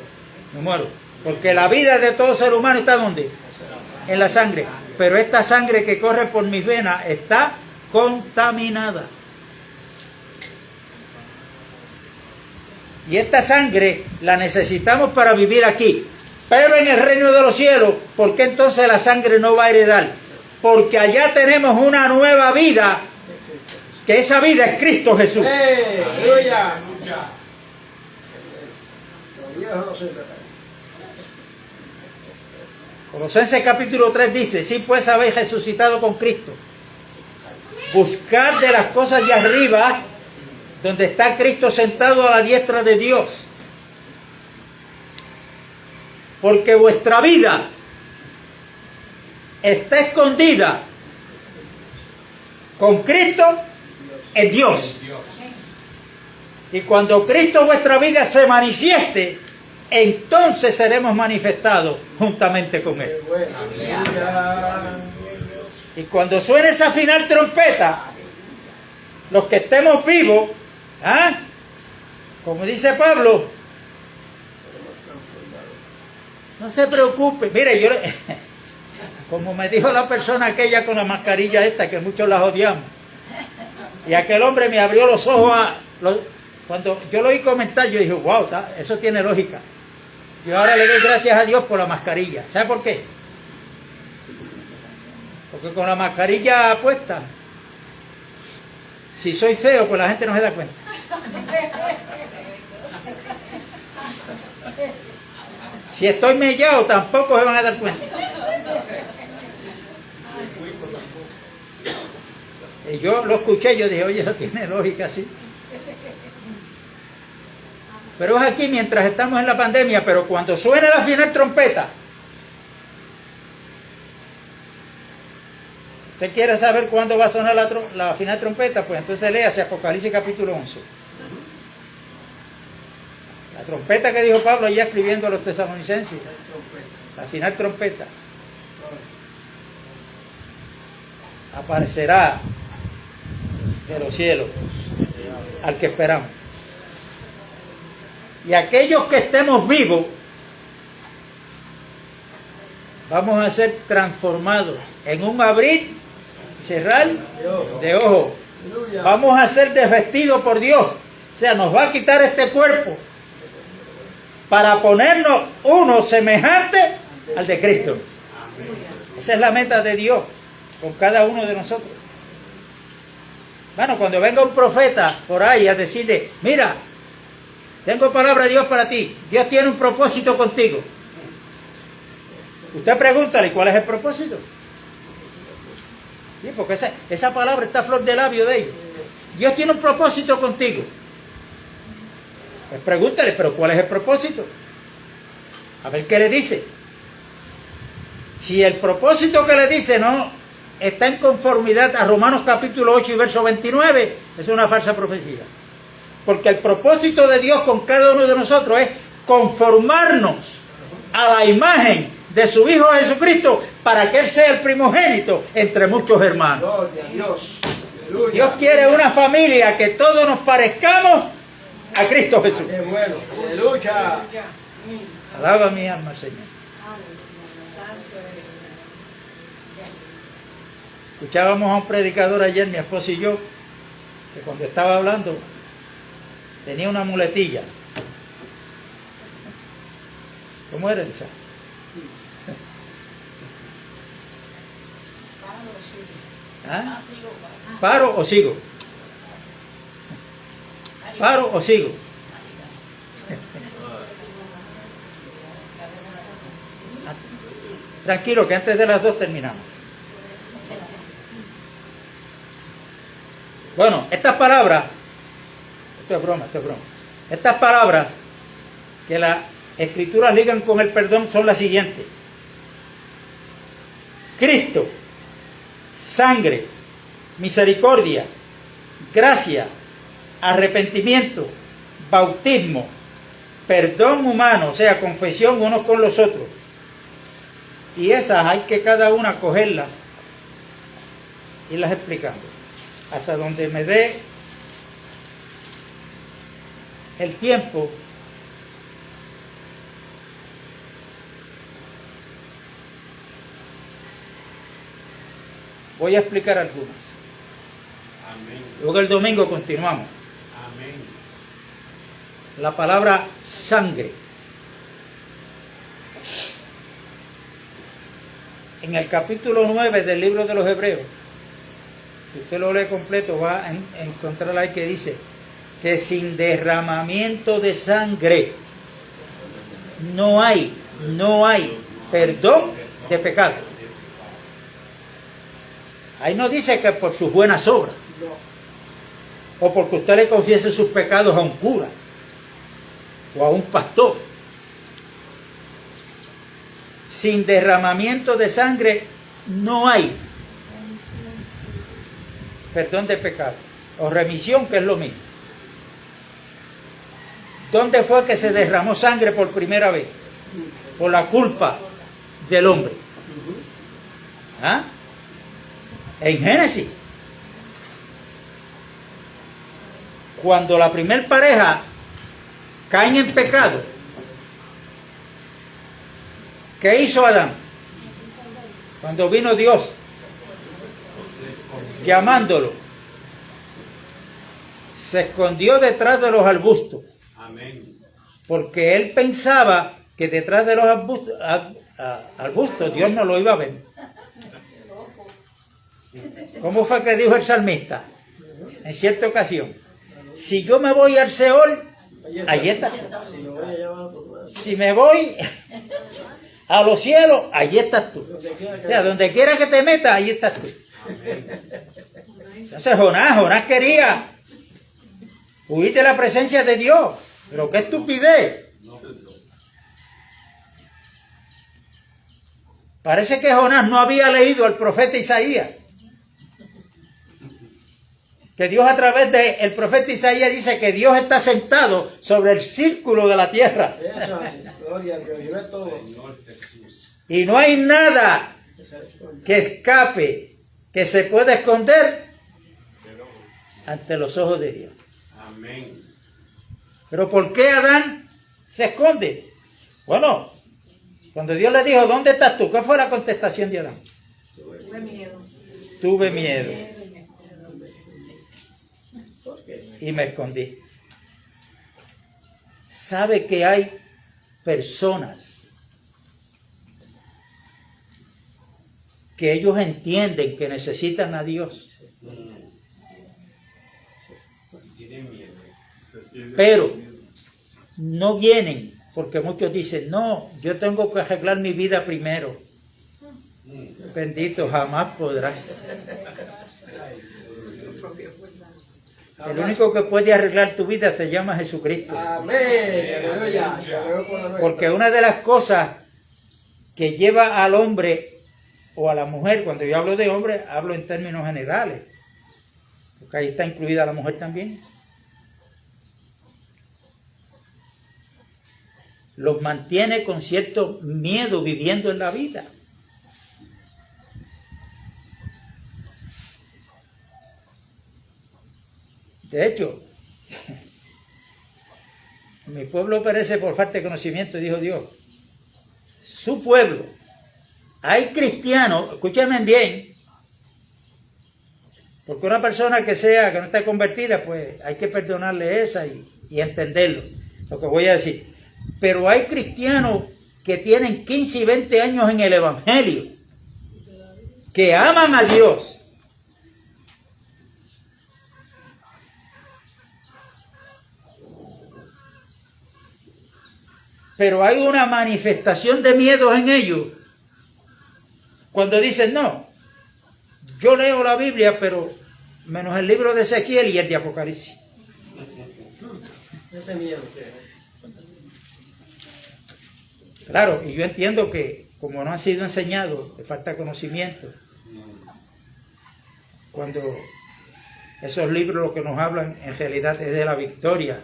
me muero. Porque la vida de todo ser humano está ¿dónde? En la sangre. Pero esta sangre que corre por mis venas está contaminada. Y esta sangre la necesitamos para vivir aquí. Pero en el reino de los cielos, ¿por qué entonces la sangre no va a heredar? Porque allá tenemos una nueva vida, que esa vida es Cristo Jesús.
Aleluya.
Aleluya.
Los viejos no sirven.
Colosenses capítulo 3 dice: sí, pues habéis resucitado con Cristo. Buscad de las cosas de arriba, donde está Cristo sentado a la diestra de Dios. Porque vuestra vida está escondida con Cristo en Dios. Y cuando Cristo vuestra vida se manifieste, entonces seremos manifestados juntamente con Él.
Aleluya.
Y cuando suene esa final trompeta, los que estemos vivos, como dice Pablo, no se preocupe. Mire, yo, como me dijo la persona aquella con la mascarilla esta, que muchos la odiamos, y aquel hombre me abrió los ojos cuando yo lo oí comentar, yo dije, wow, eso tiene lógica. Yo ahora le doy gracias a Dios por la mascarilla. ¿Sabe por qué? Porque con la mascarilla puesta, si soy feo, pues la gente no se da cuenta. Si estoy mellado, tampoco se van a dar cuenta. Y yo lo escuché, yo dije, oye, eso tiene lógica, sí. Pero es aquí mientras estamos en la pandemia, pero cuando suene la final trompeta, ¿usted quiere saber cuándo va a sonar la final trompeta? Pues entonces léase Apocalipsis capítulo 11. La trompeta que dijo Pablo ya escribiendo a los tesalonicenses. La final trompeta. Aparecerá de los cielos al que esperamos. Y aquellos que estemos vivos, vamos a ser transformados en un abrir y cerrar de ojos. Vamos a ser desvestidos por Dios. O sea, nos va a quitar este cuerpo para ponernos uno semejante al de Cristo. Esa es la meta de Dios con cada uno de nosotros. Bueno, cuando venga un profeta por ahí a decirle, mira, tengo palabra de Dios para ti, Dios tiene un propósito contigo, usted pregúntale, ¿cuál es el propósito? Sí, porque esa palabra está a flor de labio de ellos. Dios tiene un propósito contigo. Pues pregúntale, pero ¿cuál es el propósito? A ver qué le dice. Si el propósito que le dice no está en conformidad a Romanos capítulo 8 y verso 29, es una falsa profecía. Porque el propósito de Dios con cada uno de nosotros es conformarnos a la imagen de su Hijo Jesucristo para que Él sea el primogénito entre muchos hermanos.
Gloria a Dios.
Dios quiere una familia que todos nos parezcamos a Cristo Jesús.
Qué bueno. Aleluya.
Alaba mi alma, Señor. Escuchábamos a un predicador ayer, mi esposo y yo, que cuando estaba hablando tenía una muletilla. ¿Cómo era, Elisa? ¿Ah? ¿Paro o sigo? ¿Paro o sigo? Tranquilo, que antes de las 2 terminamos. Bueno, estas palabras, esto es broma. Estas palabras que las escrituras ligan con el perdón son las siguientes: Cristo, sangre, misericordia, gracia, arrepentimiento, bautismo, perdón humano, o sea, confesión unos con los otros. Y esas hay que cada una cogerlas y irlas explicando hasta donde me dé el tiempo. Voy a explicar algunas.
Amén.
Luego el domingo continuamos.
Amén.
la palabra sangre. En el capítulo 9 del libro de los Hebreos, si usted lo lee completo, va a encontrar ahí que dice que sin derramamiento de sangre no hay perdón de pecado. Ahí no dice que por sus buenas obras, o porque usted le confiese sus pecados a un cura o a un pastor. Sin derramamiento de sangre no hay perdón de pecado o remisión, que es lo mismo. ¿Dónde fue que se derramó sangre por primera vez? Por la culpa del hombre. ¿Ah? En Génesis. Cuando la primer pareja caen en pecado, ¿qué hizo Adán? Cuando vino Dios llamándolo, se escondió detrás de los arbustos.
Amén.
Porque él pensaba que detrás de los arbustos Dios no lo iba a ver. ¿Cómo fue que dijo el salmista? En cierta ocasión, si yo me voy al Seol, allí está. Si me voy a los cielos, allí estás tú. O sea, donde quiera que te metas, allí estás tú. Entonces Jonás quería huir de la presencia de Dios. Pero qué estupidez. Parece que Jonás no había leído al profeta Isaías. Que Dios a través del profeta Isaías dice que Dios está sentado sobre el círculo de la tierra. Y no hay nada que escape, que se pueda esconder ante los ojos de Dios.
Amén.
Pero ¿por qué Adán se esconde? Bueno, cuando Dios le dijo, ¿dónde estás tú? ¿Qué fue la contestación de Adán?
Tuve miedo.
Tuve miedo. Y me escondí. ¿Sabe que hay personas que ellos entienden que necesitan a Dios,
Tienen miedo.
pero no vienen? Porque muchos dicen, no, yo tengo que arreglar mi vida primero. Bendito, jamás podrás. El único que puede arreglar tu vida se llama Jesucristo.
Amén. Aleluya.
Porque una de las cosas que lleva al hombre o a la mujer, cuando yo hablo de hombre, hablo en términos generales, porque ahí está incluida la mujer también, los mantiene con cierto miedo viviendo en la vida. De hecho, mi pueblo perece por falta de conocimiento, dijo Dios. Su pueblo. Hay cristianos, escúchenme bien, porque una persona que no esté convertida, pues hay que perdonarle esa y entenderlo, lo que voy a decir. Pero hay cristianos que tienen 15 y 20 años en el Evangelio, que aman a Dios, pero hay una manifestación de miedo en ellos cuando dicen, no, yo leo la Biblia, pero menos el libro de Ezequiel y el de Apocalipsis. Claro, y yo entiendo que como no han sido enseñados, les falta conocimiento. Cuando esos libros lo que nos hablan en realidad es de la victoria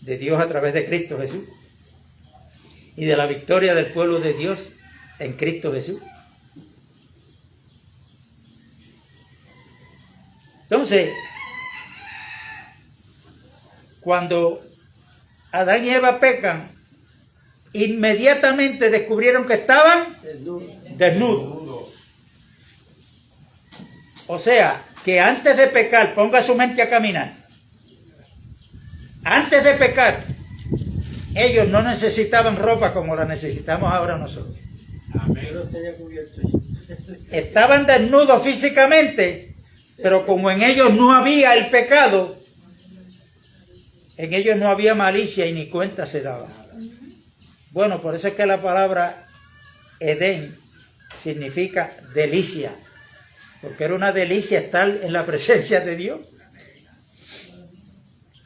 de Dios a través de Cristo Jesús. Y de la victoria del pueblo de Dios en Cristo Jesús. Entonces, cuando Adán y Eva pecan, inmediatamente descubrieron que estaban desnudos. O sea, que antes de pecar, ponga su mente a caminar. Antes de pecar, ellos no necesitaban ropa como la necesitamos ahora nosotros.
Amén.
Yo los tenía cubiertos.
Estaban desnudos físicamente, pero como en ellos no había el pecado, en ellos no había malicia y ni cuenta se daba. Bueno, por eso es que la palabra Edén significa delicia, porque era una delicia estar en la presencia de Dios.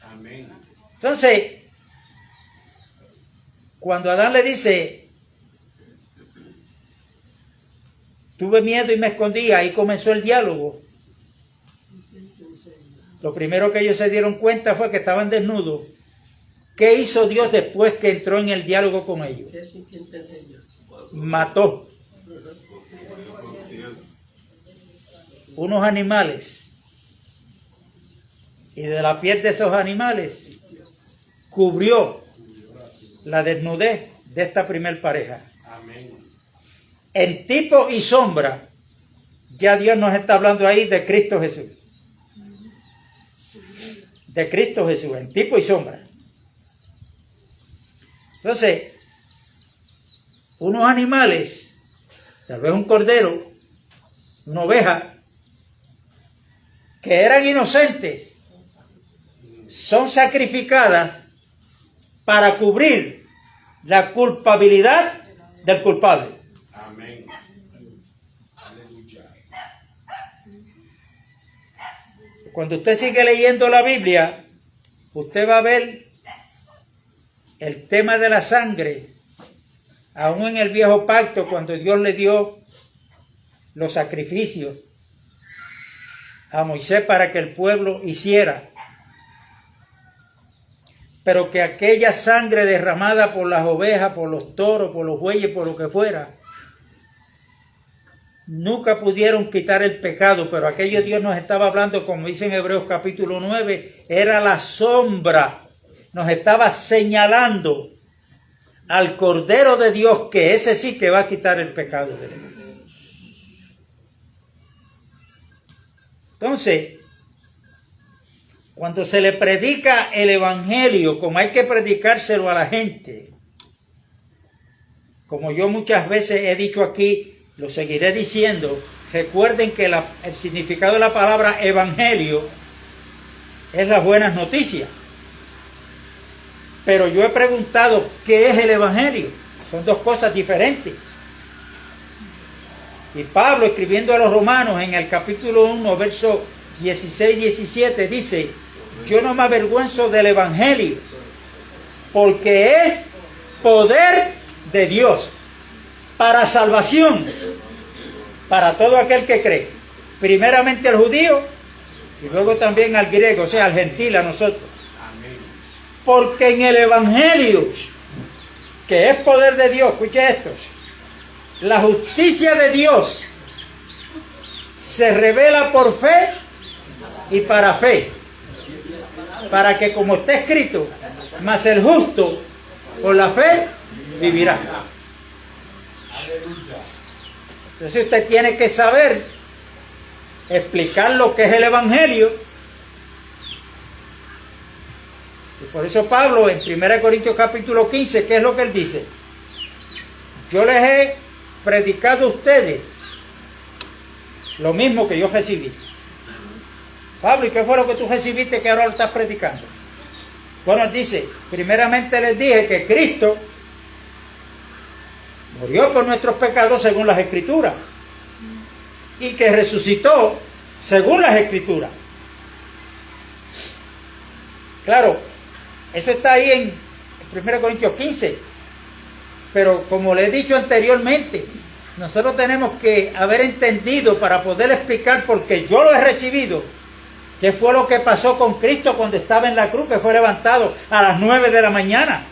Amén.
Entonces, cuando Adán le dice, tuve miedo y me escondí, ahí comenzó el diálogo. Lo primero que ellos se dieron cuenta fue que estaban desnudos. ¿Qué hizo Dios después que entró en el diálogo con ellos?
¿Quién te enseñó?
Mató unos animales y de la piel de esos animales cubrió la desnudez de esta primer pareja.
Amén.
En tipo y sombra, ya Dios nos está hablando ahí de Cristo Jesús. De Cristo Jesús, en tipo y sombra. Entonces, unos animales, tal vez un cordero, una oveja, que eran inocentes, son sacrificadas para cubrir la culpabilidad del culpable.
Amén. Aleluya.
Cuando usted sigue leyendo la Biblia, usted va a ver el tema de la sangre, aún en el viejo pacto, cuando Dios le dio los sacrificios a Moisés para que el pueblo hiciera, pero que aquella sangre derramada por las ovejas, por los toros, por los bueyes, por lo que fuera, nunca pudieron quitar el pecado, pero aquello Dios nos estaba hablando, como dice en Hebreos capítulo 9, era la sombra, nos estaba señalando al Cordero de Dios, que ese sí que va a quitar el pecado del mundo. Entonces, cuando se le predica el Evangelio, como hay que predicárselo a la gente, como yo muchas veces he dicho aquí, lo seguiré diciendo, recuerden que el significado de la palabra Evangelio es las buenas noticias. Pero yo he preguntado, ¿qué es el Evangelio? Son dos cosas diferentes. Y Pablo, escribiendo a los romanos en el capítulo 1, versos 16 y 17, dice, yo no me avergüenzo del Evangelio, porque es poder de Dios para salvación, para todo aquel que cree. Primeramente al judío y luego también al griego, o sea, al gentil, a nosotros.
Amén.
Porque en el Evangelio, que es poder de Dios, escuche esto, la justicia de Dios se revela por fe y para fe, para que, como está escrito, mas el justo por la fe vivirá. Entonces usted tiene que saber explicar lo que es el Evangelio. Y por eso Pablo en 1 Corintios capítulo 15, ¿qué es lo que él dice? Yo les he predicado a ustedes lo mismo que yo recibí. Pablo, ¿y qué fue lo que tú recibiste que ahora lo estás predicando? Bueno, él dice, primeramente les dije que Cristo murió por nuestros pecados según las Escrituras y que resucitó según las Escrituras. Claro, eso está ahí en 1 Corintios 15, pero como le he dicho anteriormente, nosotros tenemos que haber entendido para poder explicar, porque yo lo he recibido, qué fue lo que pasó con Cristo cuando estaba en la cruz, que fue levantado a las 9 de la mañana.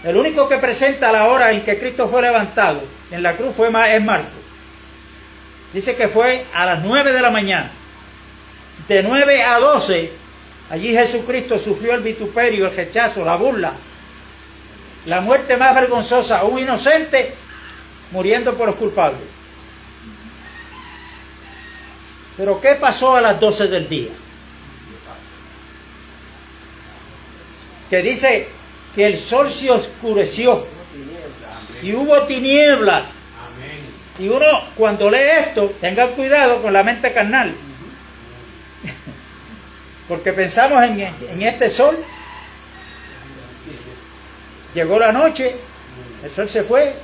El único que presenta la hora en que Cristo fue levantado en la cruz es Marcos. Dice que fue a las 9 de la mañana. De 9 a 12, allí Jesucristo sufrió el vituperio, el rechazo, la burla, la muerte más vergonzosa, un inocente muriendo por los culpables. Pero ¿qué pasó a las 12 del día? Que dice que el sol se oscureció y hubo tinieblas.
Amén.
Y uno cuando lee esto, tenga cuidado con la mente carnal. Porque pensamos en este sol. Llegó la noche, el sol se fue.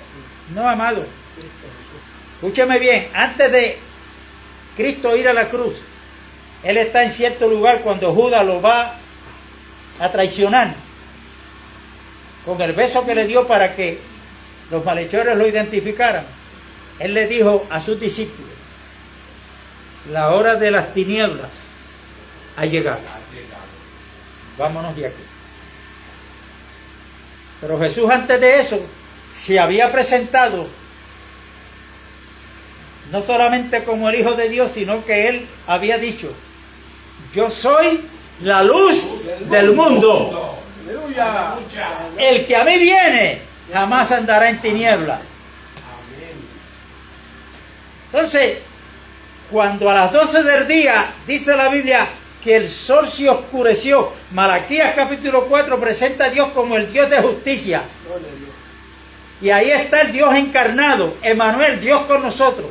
No, amado. Escúcheme bien, antes de Cristo ir a la cruz, Él está en cierto lugar cuando Judas lo va a traicionar. Con el beso que le dio para que los malhechores lo identificaran. Él le dijo a sus discípulos: la hora de las tinieblas ha llegado. Vámonos de aquí. Pero Jesús antes de eso se había presentado no solamente como el Hijo de Dios, sino que Él había dicho: yo soy la luz del mundo.
Aleluya.
El que a mí viene jamás andará en tinieblas. Entonces, cuando a las 12 del día dice la Biblia que el sol se oscureció, Malaquías capítulo 4 presenta a Dios como el Dios de justicia. Y ahí está el Dios encarnado, Emmanuel, Dios con nosotros.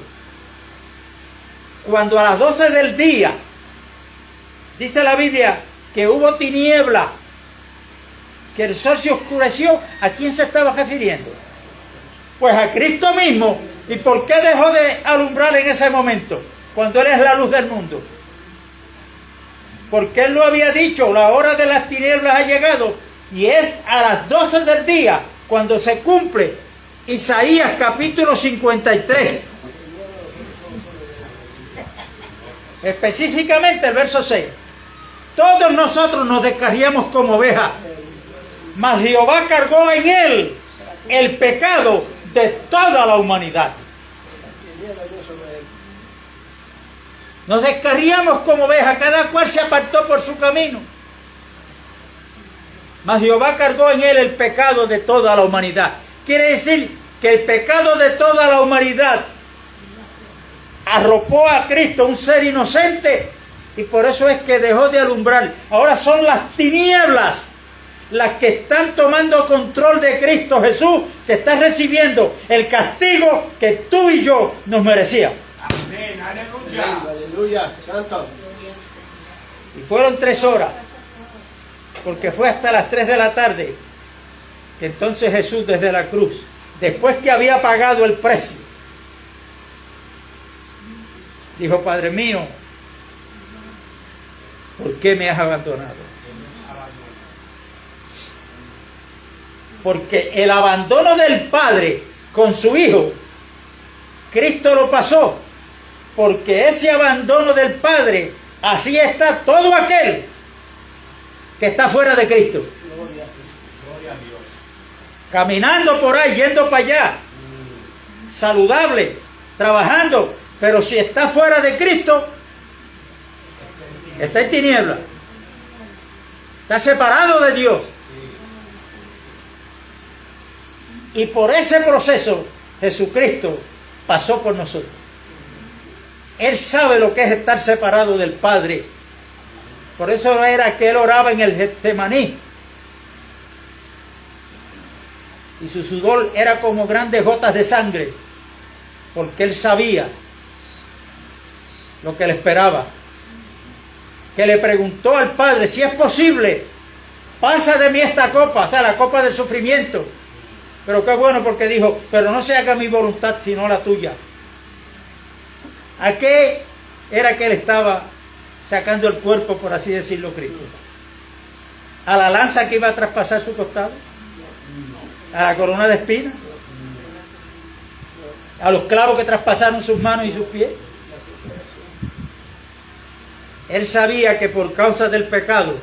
Cuando a las 12 del día dice la Biblia que hubo tiniebla, que el sol se oscureció, ¿a quién se estaba refiriendo? Pues a Cristo mismo. ¿Y por qué dejó de alumbrar en ese momento? Cuando Él es la luz del mundo. Porque Él lo había dicho, la hora de las tinieblas ha llegado. Y es a las 12 del día cuando se cumple Isaías capítulo 53. Específicamente el verso 6. Todos nosotros nos descarriamos como ovejas, mas Jehová cargó en Él el pecado de toda la humanidad. Nos descarriamos como ovejas, cada cual se apartó por su camino. Mas Jehová cargó en Él el pecado de toda la humanidad. Quiere decir que el pecado de toda la humanidad arropó a Cristo, un ser inocente, y por eso es que dejó de alumbrar. Ahora son las tinieblas las que están tomando control de Cristo Jesús, que está recibiendo el castigo que tú y yo nos merecíamos.
Amén. Aleluya.
Aleluya. Santo.
Y fueron 3 horas, porque fue hasta las 3 de la tarde que entonces Jesús desde la cruz, después que había pagado el precio, dijo: Padre mío, ¿por qué me has abandonado? Porque el abandono del Padre con su Hijo, Cristo lo pasó. Porque ese abandono del Padre, así está todo aquel que está fuera de Cristo.
Gloria a Dios.
Caminando por ahí, yendo para allá, saludable, trabajando, pero si está fuera de Cristo, está en tinieblas, está separado de Dios. Y por ese proceso Jesucristo pasó por nosotros. Él sabe lo que es estar separado del Padre. Por eso era que Él oraba en el Getsemaní. Y su sudor era como grandes gotas de sangre, porque Él sabía lo que le esperaba. Que le preguntó al Padre: si es posible, pasa de mí esta copa, o sea, la copa del sufrimiento. Pero qué bueno, porque dijo: pero no se haga mi voluntad sino la tuya. ¿A qué era que Él estaba sacando el cuerpo, por así decirlo, Cristo? ¿A la lanza que iba a traspasar su costado? ¿A la corona de espinas? ¿A los clavos que traspasaron sus manos y sus pies? Él sabía que por causa del pecado,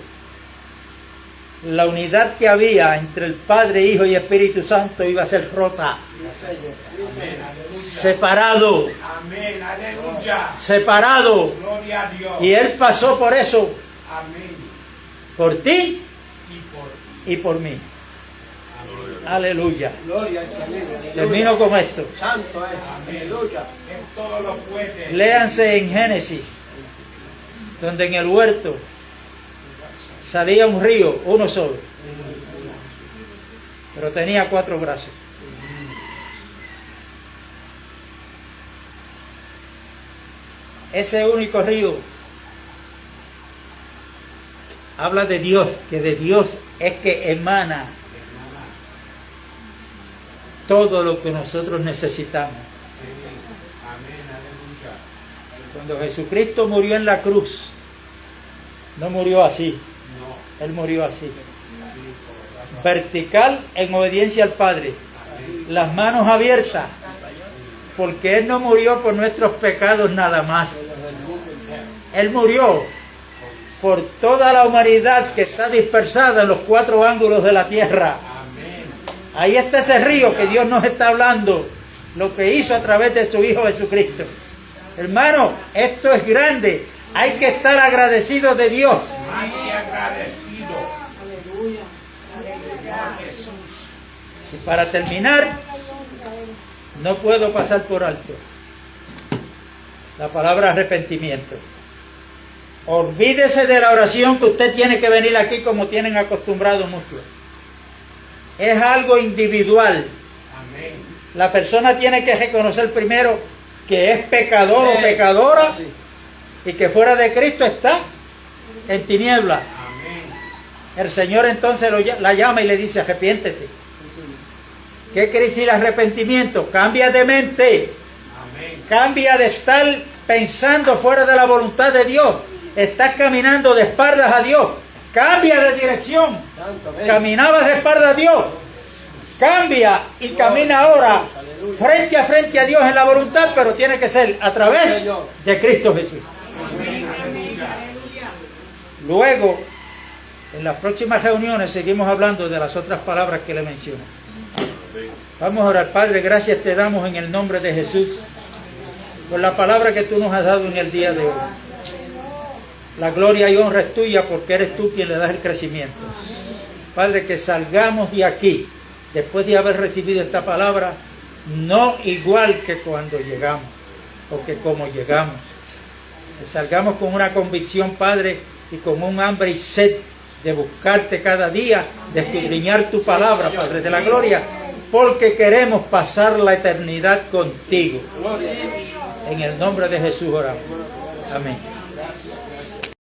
la unidad que había entre el Padre, Hijo y Espíritu Santo iba a ser rota. Separado.
Amén. Aleluya.
Separado.
Gloria a Dios.
Y Él pasó por eso.
Amén.
Por ti
Y por
y por mí.
Amén.
Aleluya.
Gloria al Señor.
Termino con esto.
Santo es. Aleluya.
Él todo lo puede.
Léanse en Génesis, donde en el huerto salía un río, uno solo. pero tenía 4 brazos. Ese único río habla de Dios, que de Dios es que emana todo lo que nosotros necesitamos.
Amén, aleluya.
Cuando Jesucristo murió en la cruz, no murió así,
No,
Él murió así,
sí, por
vertical en obediencia al Padre, las manos abiertas, porque Él no murió por nuestros pecados nada más. Él murió por toda la humanidad que está dispersada en los 4 ángulos de la tierra.
Amén.
Ahí está ese río que Dios nos está hablando, lo que hizo a través de su Hijo Jesucristo. Hermano, esto es grande. Hay que estar agradecidos de Dios.
Más que agradecido. Señor Jesús.
Y para terminar, no puedo pasar por alto la palabra arrepentimiento. Olvídese de la oración que usted tiene que venir aquí como tienen acostumbrado muchos. Es algo individual.
Amén.
La persona tiene que reconocer primero que es pecador o pecadora y que fuera de Cristo está en tinieblas.
Amén.
El Señor entonces la llama y le dice: arrepiéntete. ¿Qué quiere decir arrepentimiento? Cambia de mente.
Amén.
Cambia de estar pensando fuera de la voluntad de Dios. Estás caminando de espaldas a Dios. Cambia de dirección. Caminabas de espaldas a Dios. Cambia y camina ahora frente a Dios en la voluntad, pero tiene que ser a través de Cristo Jesús. Luego, en las próximas reuniones seguimos hablando de las otras palabras que le menciono. Vamos a orar. Padre, gracias te damos en el nombre de Jesús por la palabra que tú nos has dado en el día de hoy. La gloria y honra es tuya porque eres tú quien le das el crecimiento. Padre, que salgamos de aquí, después de haber recibido esta palabra, no igual que cuando llegamos, o que como llegamos. Que salgamos con una convicción, Padre, y con un hambre y sed de buscarte cada día, de escudriñar tu palabra, Padre de la gloria, porque queremos pasar la eternidad contigo. En el nombre de Jesús oramos. Amén.